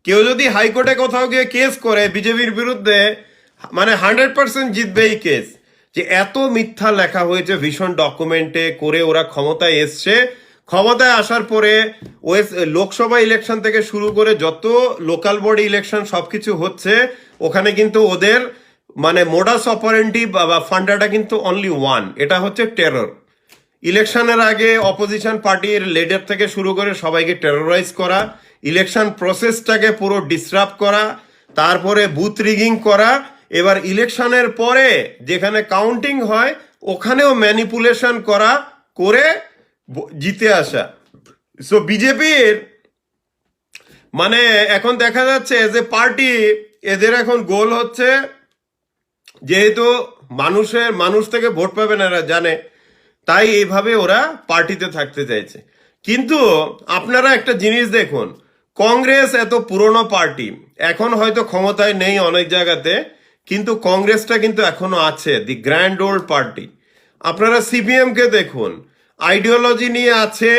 কেউ যদি হাইকোর্টে কোথাও গিয়ে কেস করে বিজেপির বিরুদ্ধে, মানে 100% জিতবে এই কেস। যে এত মিথ্যা লেখা হয়েছে ভীষণ ডকুমেন্টে করে ওরা ক্ষমতায় এসছে। ক্ষমতায় আসার পরে লোকসভা ইলেকশন থেকে শুরু করে যত লোকাল বডি ইলেকশন সবকিছু হচ্ছে, ওখানে কিন্তু ওদের মানে মোডাস অপারেন্ডি বা ফান্ডাটা কিন্তু অনলি ওয়ান, এটা হচ্ছে টেরর। ইলেকশনের আগে অপোজিশন পার্টির লিডার থেকে শুরু করে সবাইকে টেরোরাইজ করা, ইলেকশন প্রসেসটাকে পুরো ডিসরাপ্ট করা, তারপরে বুথ রিগিং করা, এবার ইলেকশনের পরে যেখানে কাউন্টিং হয় ওখানেও ম্যানিপুলেশন করা, করে জিতে আসা। সো বিজেপির মানে এখন দেখা যাচ্ছে যে পার্টি, এদের এখন গোল হচ্ছে, যেহেতু মানুষ থেকে ভোট পাবে না এরা জানে, তাই এইভাবে ওরা পার্টিতে থাকতে চাইছে। কিন্তু আপনারা একটা জিনিস দেখুন, কংগ্রেস এত পুরনো পার্টি, এখন হয়তো ক্ষমতায় নেই অনেক জায়গাতে, কিন্তু কংগ্রেসটা কিন্তু এখনো আছে, দি গ্র্যান্ড ওল্ড পার্টি। আপনারা সিপিএম কে দেখুন, আইডিওলজি নিয়ে আছে,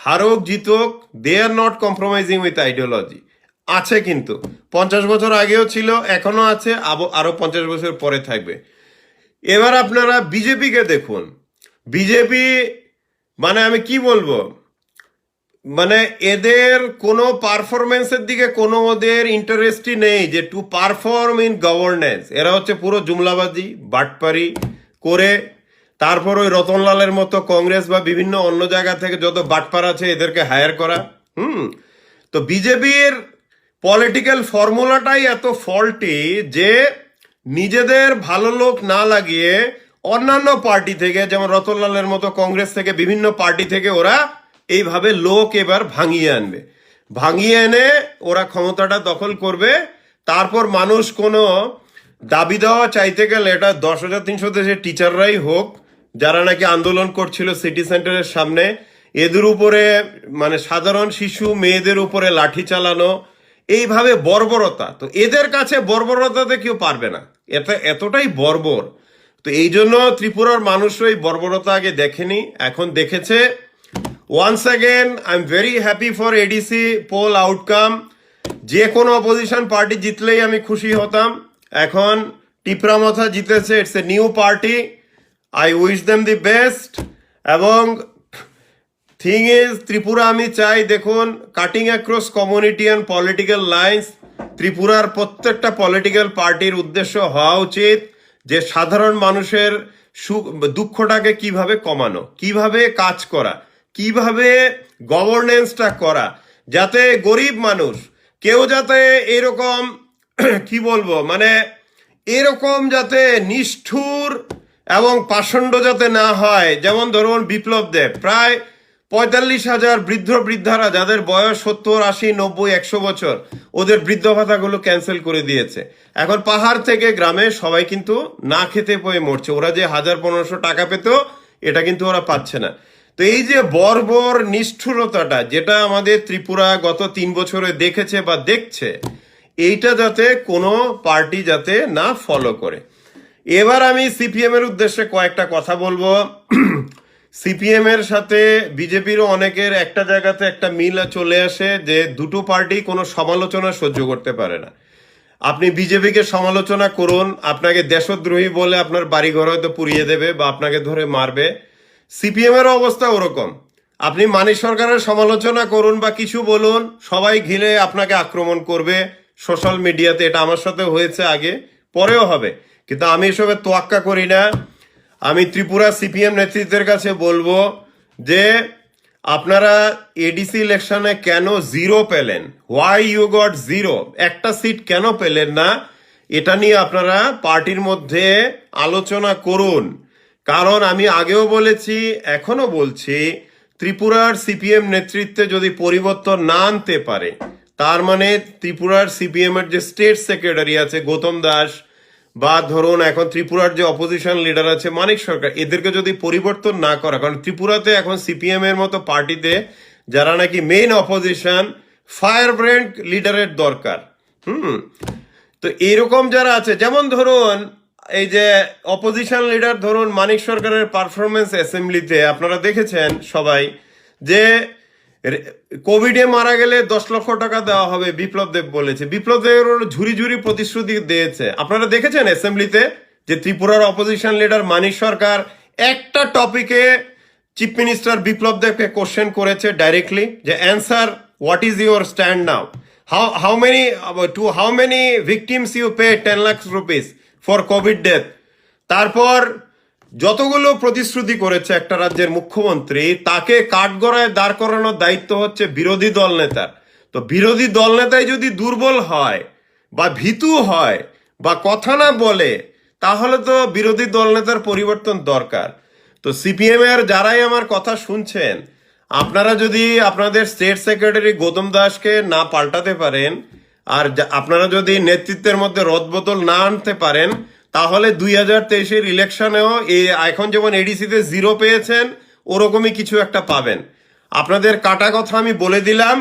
হারুক জিতুক, they are not compromising with ideology, আছে। কিন্তু 50 বছর আগেও ছিল, এখনো আছে, আরো 50 বছর পরে থাকবে। এবার আপনারা বিজেপি কে দেখুন, বিজেপি মানে আমি কি বলবো, মানে এদের কোনো পারফরমেন্সের দিকে কোনো ওদের ইন্টারেস্টই নেই, যে টু পারফর্ম ইন গভর্নেন্স। এরা হচ্ছে পুরো জুমলাবাজি বাটপারি করে, তারপর ওই রতনলালের মতো কংগ্রেস বা বিভিন্ন অন্য জায়গা থেকে যত বাটপার আছে এদেরকে হায়ার করা। তো বিজেপির পলিটিক্যাল ফর্মুলাটাই এত ফল্টি যে নিজেদের ভালো লোক না লাগিয়ে অন্যান্য পার্টি থেকে, যেমন রতনলালের মতো কংগ্রেস থেকে, বিভিন্ন পার্টি থেকে ওরা এইভাবে লোক এবার ভাঙিয়ে আনবে, ভাঙিয়ে এনে ওরা ক্ষমতাটা দখল করবে। তারপর মানুষ কোনো দাবি দেওয়া চাইতে গেলে, এটা 10,300 দেশের টিচাররাই হোক, যারা নাকি আন্দোলন করছিল সিটি সেন্টারের সামনে, এদের উপরে মানে সাধারণ শিশু মেয়েদের উপরে লাঠি চালানো, এইভাবে বর্বরতা। তো এদের কাছে বর্বরতাতে কেউ পারবে না, এটা এতটাই বর্বর। তো এই জন্য ত্রিপুরার মানুষও এই বর্বরতা আগে দেখেনি, এখন দেখেছে। Once again I am very happy for ADC poll outcome. যে কোনো অপোজিশন পার্টি জিতলেই আমি খুশি হতাম, এখন টিপরামথা জিতেছে, it's a new party, I wish them the best. এবং থিং ইজ, ত্রিপুরা আমি চাই দেখুন, cutting across community and political lines, ত্রিপুরার প্রত্যেকটা পলিটিক্যাল পার্টির উদ্দেশ্য হওয়া উচিত যে সাধারণ মানুষের সুখ দুঃখটাকে কিভাবে কমানো, কিভাবে কাজ করা, কিভাবে গভর্নেন্সটা করা, যাতে গরিব মানুষ কেউ যাতে এরকম কি বলবো, মানে এরকম যাতে নিষ্ঠুর এবং পাষণ্ড যাতে না হয়। যেমন ধরুন বিপ্লব দেব, প্রায় 45,000 বৃদ্ধ বৃদ্ধারা যাদের বয়স 70, 80, 90, 100 বছর, ওদের বৃদ্ধ ভাতাগুলো ক্যান্সেল করে দিয়েছে। এখন পাহাড় থেকে গ্রামে সবাই কিন্তু না খেতে পেয়ে মরছে, ওরা যে 1,000-1,500 টাকা পেত, এটা কিন্তু ওরা পাচ্ছে না। তো এই যে বর্বর নিষ্ঠুরতাটা যেটা আমাদের ত্রিপুরা গত 3 বছরে দেখেছে বা দেখছে, এইটা যাতে কোনো পার্টি যাতে না ফলো করে। এবার আমি সিপিএম এর উদ্দেশ্যে কয়েকটা কথা বলবো। সিপিএম এর সাথে বিজেপিরও অনেকের একটা জায়গাতে একটা মিল চলে আসে, যে দুটো পার্টি কোনো সমালোচনা সহ্য করতে পারে না। আপনি বিজেপিকে সমালোচনা করুন, আপনাকে দেশদ্রোহী বলে আপনার বাড়িঘর হয়তো পুড়িয়ে দেবে বা আপনাকে ধরে মারবে। সিপিএম এর অবস্থা ওরকম, আপনি মানিক সরকারের সমালোচনা করুন বা কিছু বলুন, সবাই ঘিরে আপনাকে আক্রমণ করবে সোশ্যাল মিডিয়াতে। এটা আমার সাথে হয়েছে আগে, পরেও হবে, কিন্তু আমি এসবের তোয়াক্কা করি না। আমি ত্রিপুরা সিপিএম নেতৃত্বের কাছে বলবো যে আপনারা এডিসি ইলেকশনে কেন 0 পেলেন, হোয়াই ইউ গট 0, একটা সিট কেন পেলেন না, এটা নিয়ে আপনারা পার্টির মধ্যে আলোচনা করুন। কারণ আমি আগেও বলেছি, এখনো বলছি, ত্রিপুরার সিপিএম নেতৃত্বে যদি পরিবর্তন না আনতে পারে, তার মানে ত্রিপুরার সিপিএম এর যে স্টেট সেক্রেটারি আছে গৌতম দাস, বা ধরুন এখন ত্রিপুরার যে অপোজিশন লিডার আছে মানিক সরকার, এদেরকে যদি পরিবর্তন না করা, কারণ ত্রিপুরাতে এখন সিপিএম এর মতো পার্টিতে যারা নাকি মেইন অপোজিশন, ফায়ার ব্র্যান্ড লিডারের দরকার। তো এরকম যারা আছে, যেমন ধরুন এই যে অপোজিশন লিডার, ধরুন মানিক সরকারের পারফরমেন্স অ্যাসেম্বলিতে আপনারা দেখেছেন সবাই, যে কোভিডে মারা গেলে 10 লক্ষ টাকা দেওয়া হবে, বিপ্লব দেব বলেছে। বিপ্লব দেব ঝুরি ঝুরি প্রতিশ্রুতি দিয়েছে, আপনারা দেখেছেন অ্যাসেম্বলিতে, যে ত্রিপুরার অপোজিশন লিডার মানিক সরকার একটা টপিকে চিফ মিনিস্টার বিপ্লব দেবকে কোশ্চেন করেছে ডাইরেক্টলি, যে answer what is your stand now, how many victims you pay 10 lakh rupees for covid death. তারপর যতগুলো প্রতিশ্রুতি করেছে একটা রাজ্যের মুখ্যমন্ত্রী, তাকে কাঠগড়ায় দাঁড় করানোর দায়িত্ব হচ্ছে বিরোধী দল নেতার। তো বিরোধী দল নেতাই যদি দুর্বল হয় বা ভীতু হয় বা কথা না বলে, তাহলে তো বিরোধী দল নেতার পরিবর্তন দরকার। তো সিপিএম এর যারাই আমার কথা শুনছেন, আপনারা যদি আপনাদের স্টেট সেক্রেটারি গৌতম দাসকে না পাল্টাতে পারেন, আর আপনারা যদি নেতৃত্বের মধ্যে রদবদল না আনতে পারেন, তাহলে 2023-এর ইলেকশনেও এখন যেমন এডিসিতে 0 পেয়েছেন, ওরকমই কিছু একটা পাবেন। আপনাদের কাটা কথা আমি বলে দিলাম।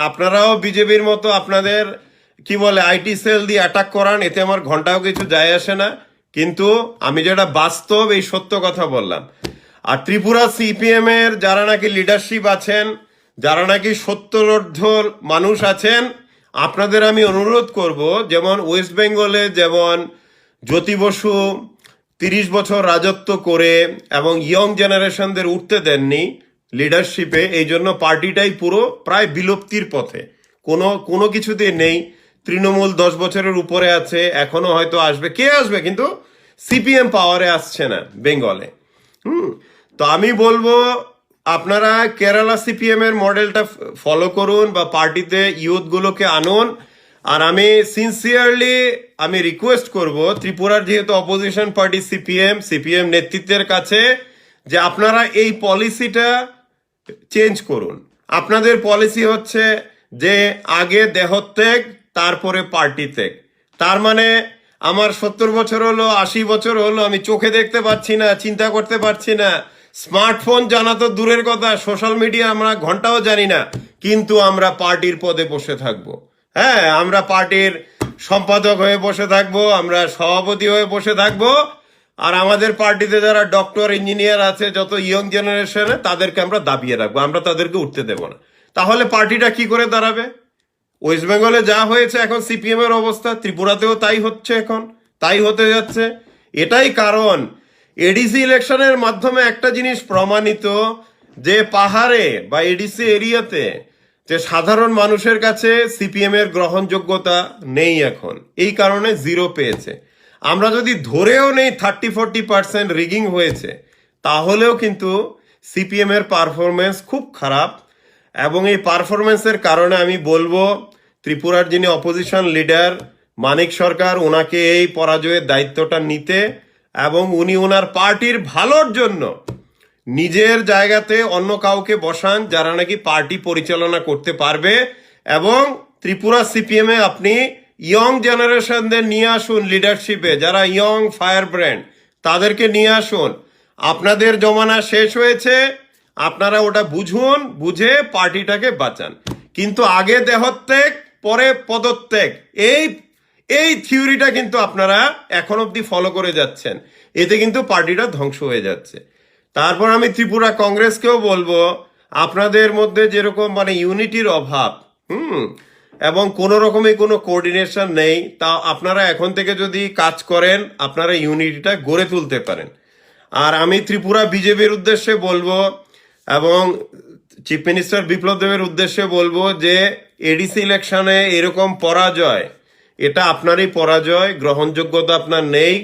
আপনারাও বিজেপির মতো আপনাদের কি বলে আইটি সেল দিয়ে অ্যাটাক করান, এতে আমার ঘন্টাও কিছু যায় আসে না, কিন্তু আমি যেটা বাস্তব এই সত্য কথা বললাম। আর ত্রিপুরা সিপিএম এর যারা নাকি লিডারশিপ আছেন, যারা নাকি সত্যরোর্ধ্ব মানুষ আছেন, আপনাদের আমি অনুরোধ করব, যেমন ওয়েস্ট বেঙ্গলে যেমন জ্যোতি বসু 30 বছর রাজত্ব করে এবং ইয়ং জেনারেশনদের উঠতে দেননি লিডারশিপে, এই জন্য পার্টিটাই পুরো প্রায় বিলুপ্তির পথে, কোনো কোনো কিছুতে নেই। তৃণমূল 10 বছরের উপরে আছে, এখনো হয়তো আসবে, কে আসবে, কিন্তু সিপিএম পাওয়ারে আসছে না বেঙ্গলে। তো আমি বলবো আপনারা কেরালা সিপিএম এর মডেলটা ফলো করুন বা পার্টিতে ইউথ গুলোকে আনুন। আর আমি সিনসিয়ারলি আমি রিকোয়েস্ট করব ত্রিপুরার যেহেতু অপোজিশন পার্টি সিপিএম নেতৃত্বের কাছে, যে আপনারা এই পলিসিটা চেঞ্জ করুন। আপনাদের পলিসি হচ্ছে যে আগে দেহত্যাগ তারপরে পার্টি ত্যাগ। তার মানে আমার 70 বছর হলো, 80 বছর হলো, আমি চোখে দেখতে পাচ্ছি না, চিন্তা করতে পারছি না, স্মার্টফোন জানা তো দূরের কথা, সোশ্যাল মিডিয়া আমরা ঘন্টাও জানি না, কিন্তু আমরা পার্টির পদে বসে থাকবো। হ্যাঁ, আমরা পার্টির সম্পাদক হয়ে বসে থাকবো, আমরা সভাপতি হয়ে বসে থাকবো। আর আমাদের পার্টিতে যারা ডক্টর ইঞ্জিনিয়ার আছে, যত ইয়ং জেনারেশনে, তাদেরকে আমরা দাবিয়ে রাখবো, আমরা তাদেরকে উঠতে দেবো না। তাহলে পার্টিটা কি করে দাঁড়াবে? ওয়েস্ট বেঙ্গলে যা হয়েছে এখন সিপিএম এর অবস্থা, ত্রিপুরাতেও তাই হচ্ছে, এখন তাই হতে যাচ্ছে। এটাই কারণ এডিসি ইলেকশনের মাধ্যমে একটা জিনিস প্রমাণিত, যে পাহাড়ে বা এডিসি এরিয়াতে যে সাধারণ মানুষের কাছে সিপিএম এর গ্রহণযোগ্যতা নেই এখন, এই কারণে 0 পেয়েছে। আমরা যদি ধরেও নেই 30-40% রিগিং হয়েছে, তাহলেও কিন্তু সিপিএম এর পারফরমেন্স খুব খারাপ। এবং এই পারফরমেন্সের কারণে আমি বলবো ত্রিপুরার যিনি অপোজিশন লিডার মানিক সরকার, ওনাকে এই পরাজয়ের দায়িত্বটা নিতে, এবং উনি ওনার পার্টির ভালোর জন্য নিজের জায়গাতে অন্য কাউকে বসান যারা নাকি পার্টি পরিচালনা করতে পারবে। এবং ত্রিপুরা সিপিএম এ আপনি ইয়ং জেনারেশনদের নিয়ে আসুন লিডারশিপে, যারা ইয়ং ফায়ার ব্র্যান্ড, তাদেরকে নিয়ে আসুন। আপনাদের জমানা শেষ হয়েছে, আপনারা ওটা বুঝুন, বুঝে পার্টিটাকে বাঁচান। কিন্তু আগে দেহত্যাগ পরে পদত্যাগ, এই এই থিওরিটা কিন্তু আপনারা এখন অব্দি ফলো করে যাচ্ছেন, এতে কিন্তু পার্টিটা ধ্বংস হয়ে যাচ্ছে। তারপর আমি ত্রিপুরা কংগ্রেসকেও বলবো, আপনাদের মধ্যে যেরকম মানে ইউনিটির অভাব, এবং কোনো রকমের কোনো কোঅর্ডিনেশন নেই, তা আপনারা এখন থেকে যদি কাজ করেন, আপনারা ইউনিটিটা গড়ে তুলতে পারেন। আর আমি ত্রিপুরা বিজেপির উদ্দেশ্যে বলবো এবং চিফ মিনিস্টার বিপ্লব দেবের উদ্দেশ্যে বলবো, যে এডিসি ইলেকশনে এরকম পরাজয়, এটা আপনারই পরাজয়, গ্রহণযোগ্যতা আপনার নেই।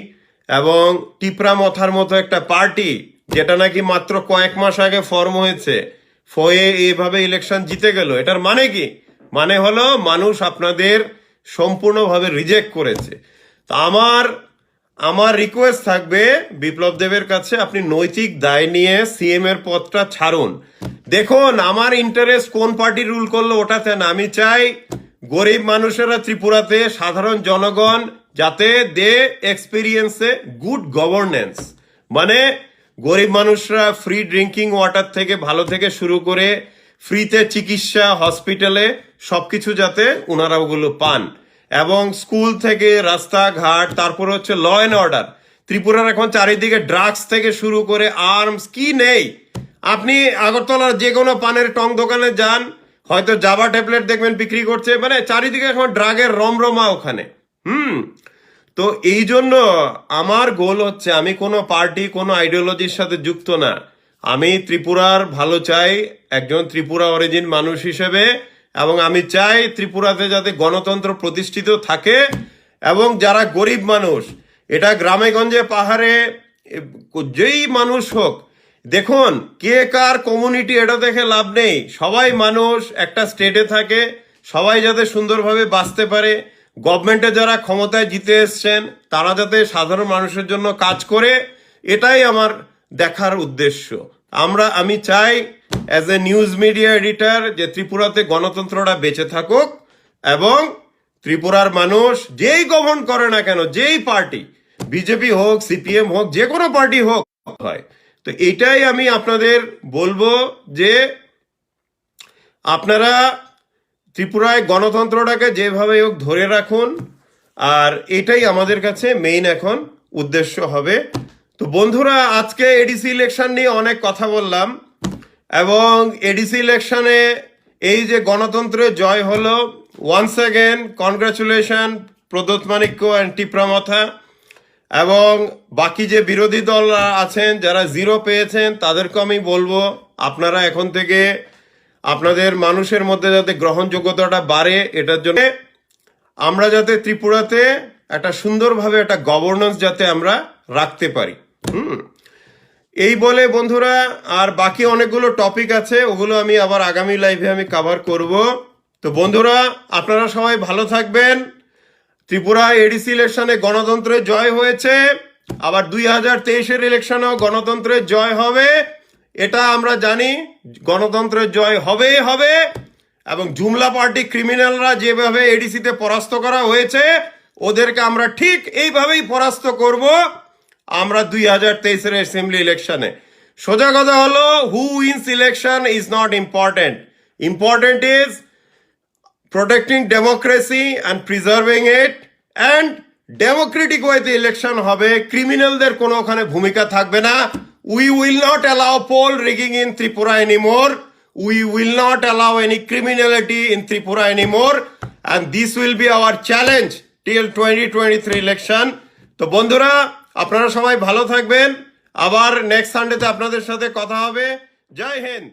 এবং টিপরা মথার মতো একটা পার্টি, যেটা নাকি মাত্র কয়েক মাস আগে ফর্ম হয়েছে, ফয়ে এইভাবে ইলেকশন জিতে গেল, এটার মানে কি? মানে হলো মানুষ আপনাদের সম্পূর্ণভাবে রিজেক্ট করেছে। তো আমার রিকোয়েস্ট থাকবে বিপ্লব দেবের কাছে, আপনি নৈতিক দায় নিয়ে সিএম এর পদটা ছাড়ুন। দেখুন, আমার ইন্টারেস্ট কোন পার্টি রুল করলো ওটাতে না, আমি চাই গরিব মানুষেরা ত্রিপুরাতে, সাধারণ জনগণ যাতে দে এক্সপিরিয়েন্সে গুড গভর্নেন্স, মানে গরিব মানুষরা ফ্রি ড্রিঙ্কিং ওয়াটার থেকে ভালো থেকে শুরু করে ফ্রিতে চিকিৎসা, হসপিটালে সবকিছু যাতে ওনারা ওগুলো পান, এবং স্কুল থেকে রাস্তাঘাট, তারপর হচ্ছে ল অ্যান্ড অর্ডার। ত্রিপুরার এখন চারিদিকে ড্রাগস থেকে শুরু করে আর্মস কি নেই। আপনি আগরতলার যে কোনো পানের টং দোকানে যান, হয়তো জাবা ট্যাবলেট দেখবেন বিক্রি করছে, মানে চারিদিকে এখন ড্রাগের রমরমা ওখানে। তো এই জন্য আমার গোল হচ্ছে, আমি কোনো পার্টি, কোনো আইডিওলজির সাথে যুক্ত না, আমি ত্রিপুরার ভালো চাই একজন ত্রিপুরা অরিজিন মানুষ হিসেবে। এবং আমি চাই ত্রিপুরাতে যাতে গণতন্ত্র প্রতিষ্ঠিত থাকে, এবং যারা গরিব মানুষ, এটা গ্রামে গঞ্জে পাহাড়ে যেই মানুষ হোক, দেখুন কে কার কমিউনিটি এটা দেখে লাভ নেই, সবাই মানুষ, একটা স্টেটে থাকে, সবাই যাতে সুন্দরভাবে বাঁচতে পারে। গভর্নমেন্টে যারা ক্ষমতায় জিতে এসছেন, তারা যাতে সাধারণ মানুষের জন্য কাজ করে, এটাই আমার দেখার উদ্দেশ্য। আমি চাই as a news media editor, যে ত্রিপুরাতে গণতন্ত্রটা বেঁচে থাকুক, এবং ত্রিপুরার মানুষ যেই গভর্ন করে না কেন, যেই পার্টি, বিজেপি হোক, সিপিএম হোক, যে কোনো পার্টি হোক হয়, তো এটাই আমি আপনাদের বলবো যে আপনারা ত্রিপুরায় গণতন্ত্রটাকে যেভাবে হোক ধরে রাখুন, আর এটাই আমাদের কাছে মেইন এখন উদ্দেশ্য হবে। তো বন্ধুরা, আজকে এডিসি ইলেকশন নিয়ে অনেক কথা বললাম, এবং এডিসি ইলেকশনে এই যে গণতন্ত্রের জয় হলো, once again congratulation প্রদোত Manikya and টিপ্রামাথা, এবং বাকি যে বিরোধী দল আছেন যারা জিরো পেয়েছেন তাদেরকে আমি বলবো আপনারা এখন থেকে আপনাদের মানুষের মধ্যে যাতে গ্রহণযোগ্যতাটা বাড়ে, এটার জন্য আমরা যাতে ত্রিপুরাতে একটা সুন্দরভাবে একটা গভর্নেন্স যাতে আমরা রাখতে পারি। এই বলে বন্ধুরা, আর বাকি অনেকগুলো টপিক আছে, ওগুলো আমি আবার আগামী লাইভে আমি কভার করব। তো বন্ধুরা, আপনারা সবাই ভালো থাকবেন। ত্রিপুরা এডিসি ইলেকশনে গণতন্ত্রের জয় হয়েছে, আবার 2023-এর ইলেকশনেও গণতন্ত্রের জয় হবে, এটা আমরা জানি। গণতন্ত্রের জয় হবেই হবে, এবং জুমলা পার্টি ক্রিমিনালরা যেভাবে এডিসিতে পরাস্ত করা হয়েছে ওদেরকে আমরা ঠিক এইভাবেই পরাস্ত করব আমরা 2023-এর অ্যাসেম্বলি ইলেকশনে। সোজা কথা হলো, who wins election is not important, important is protecting democracy and preserving it, and democratic ওয়েতে ইলেকশন হবে, ক্রিমিনালদের কোনো ওখানে ভূমিকা থাকবে না। We will not allow poll rigging in Tripura anymore. We will not allow any criminality in Tripura anymore, and this will be our challenge till 2023 election. তো বন্ধুরা, আপনারা সবাই ভালো থাকবেন, আবার নেক্সট সানডেতে আপনাদের সাথে কথা হবে। জয় হিন্দ।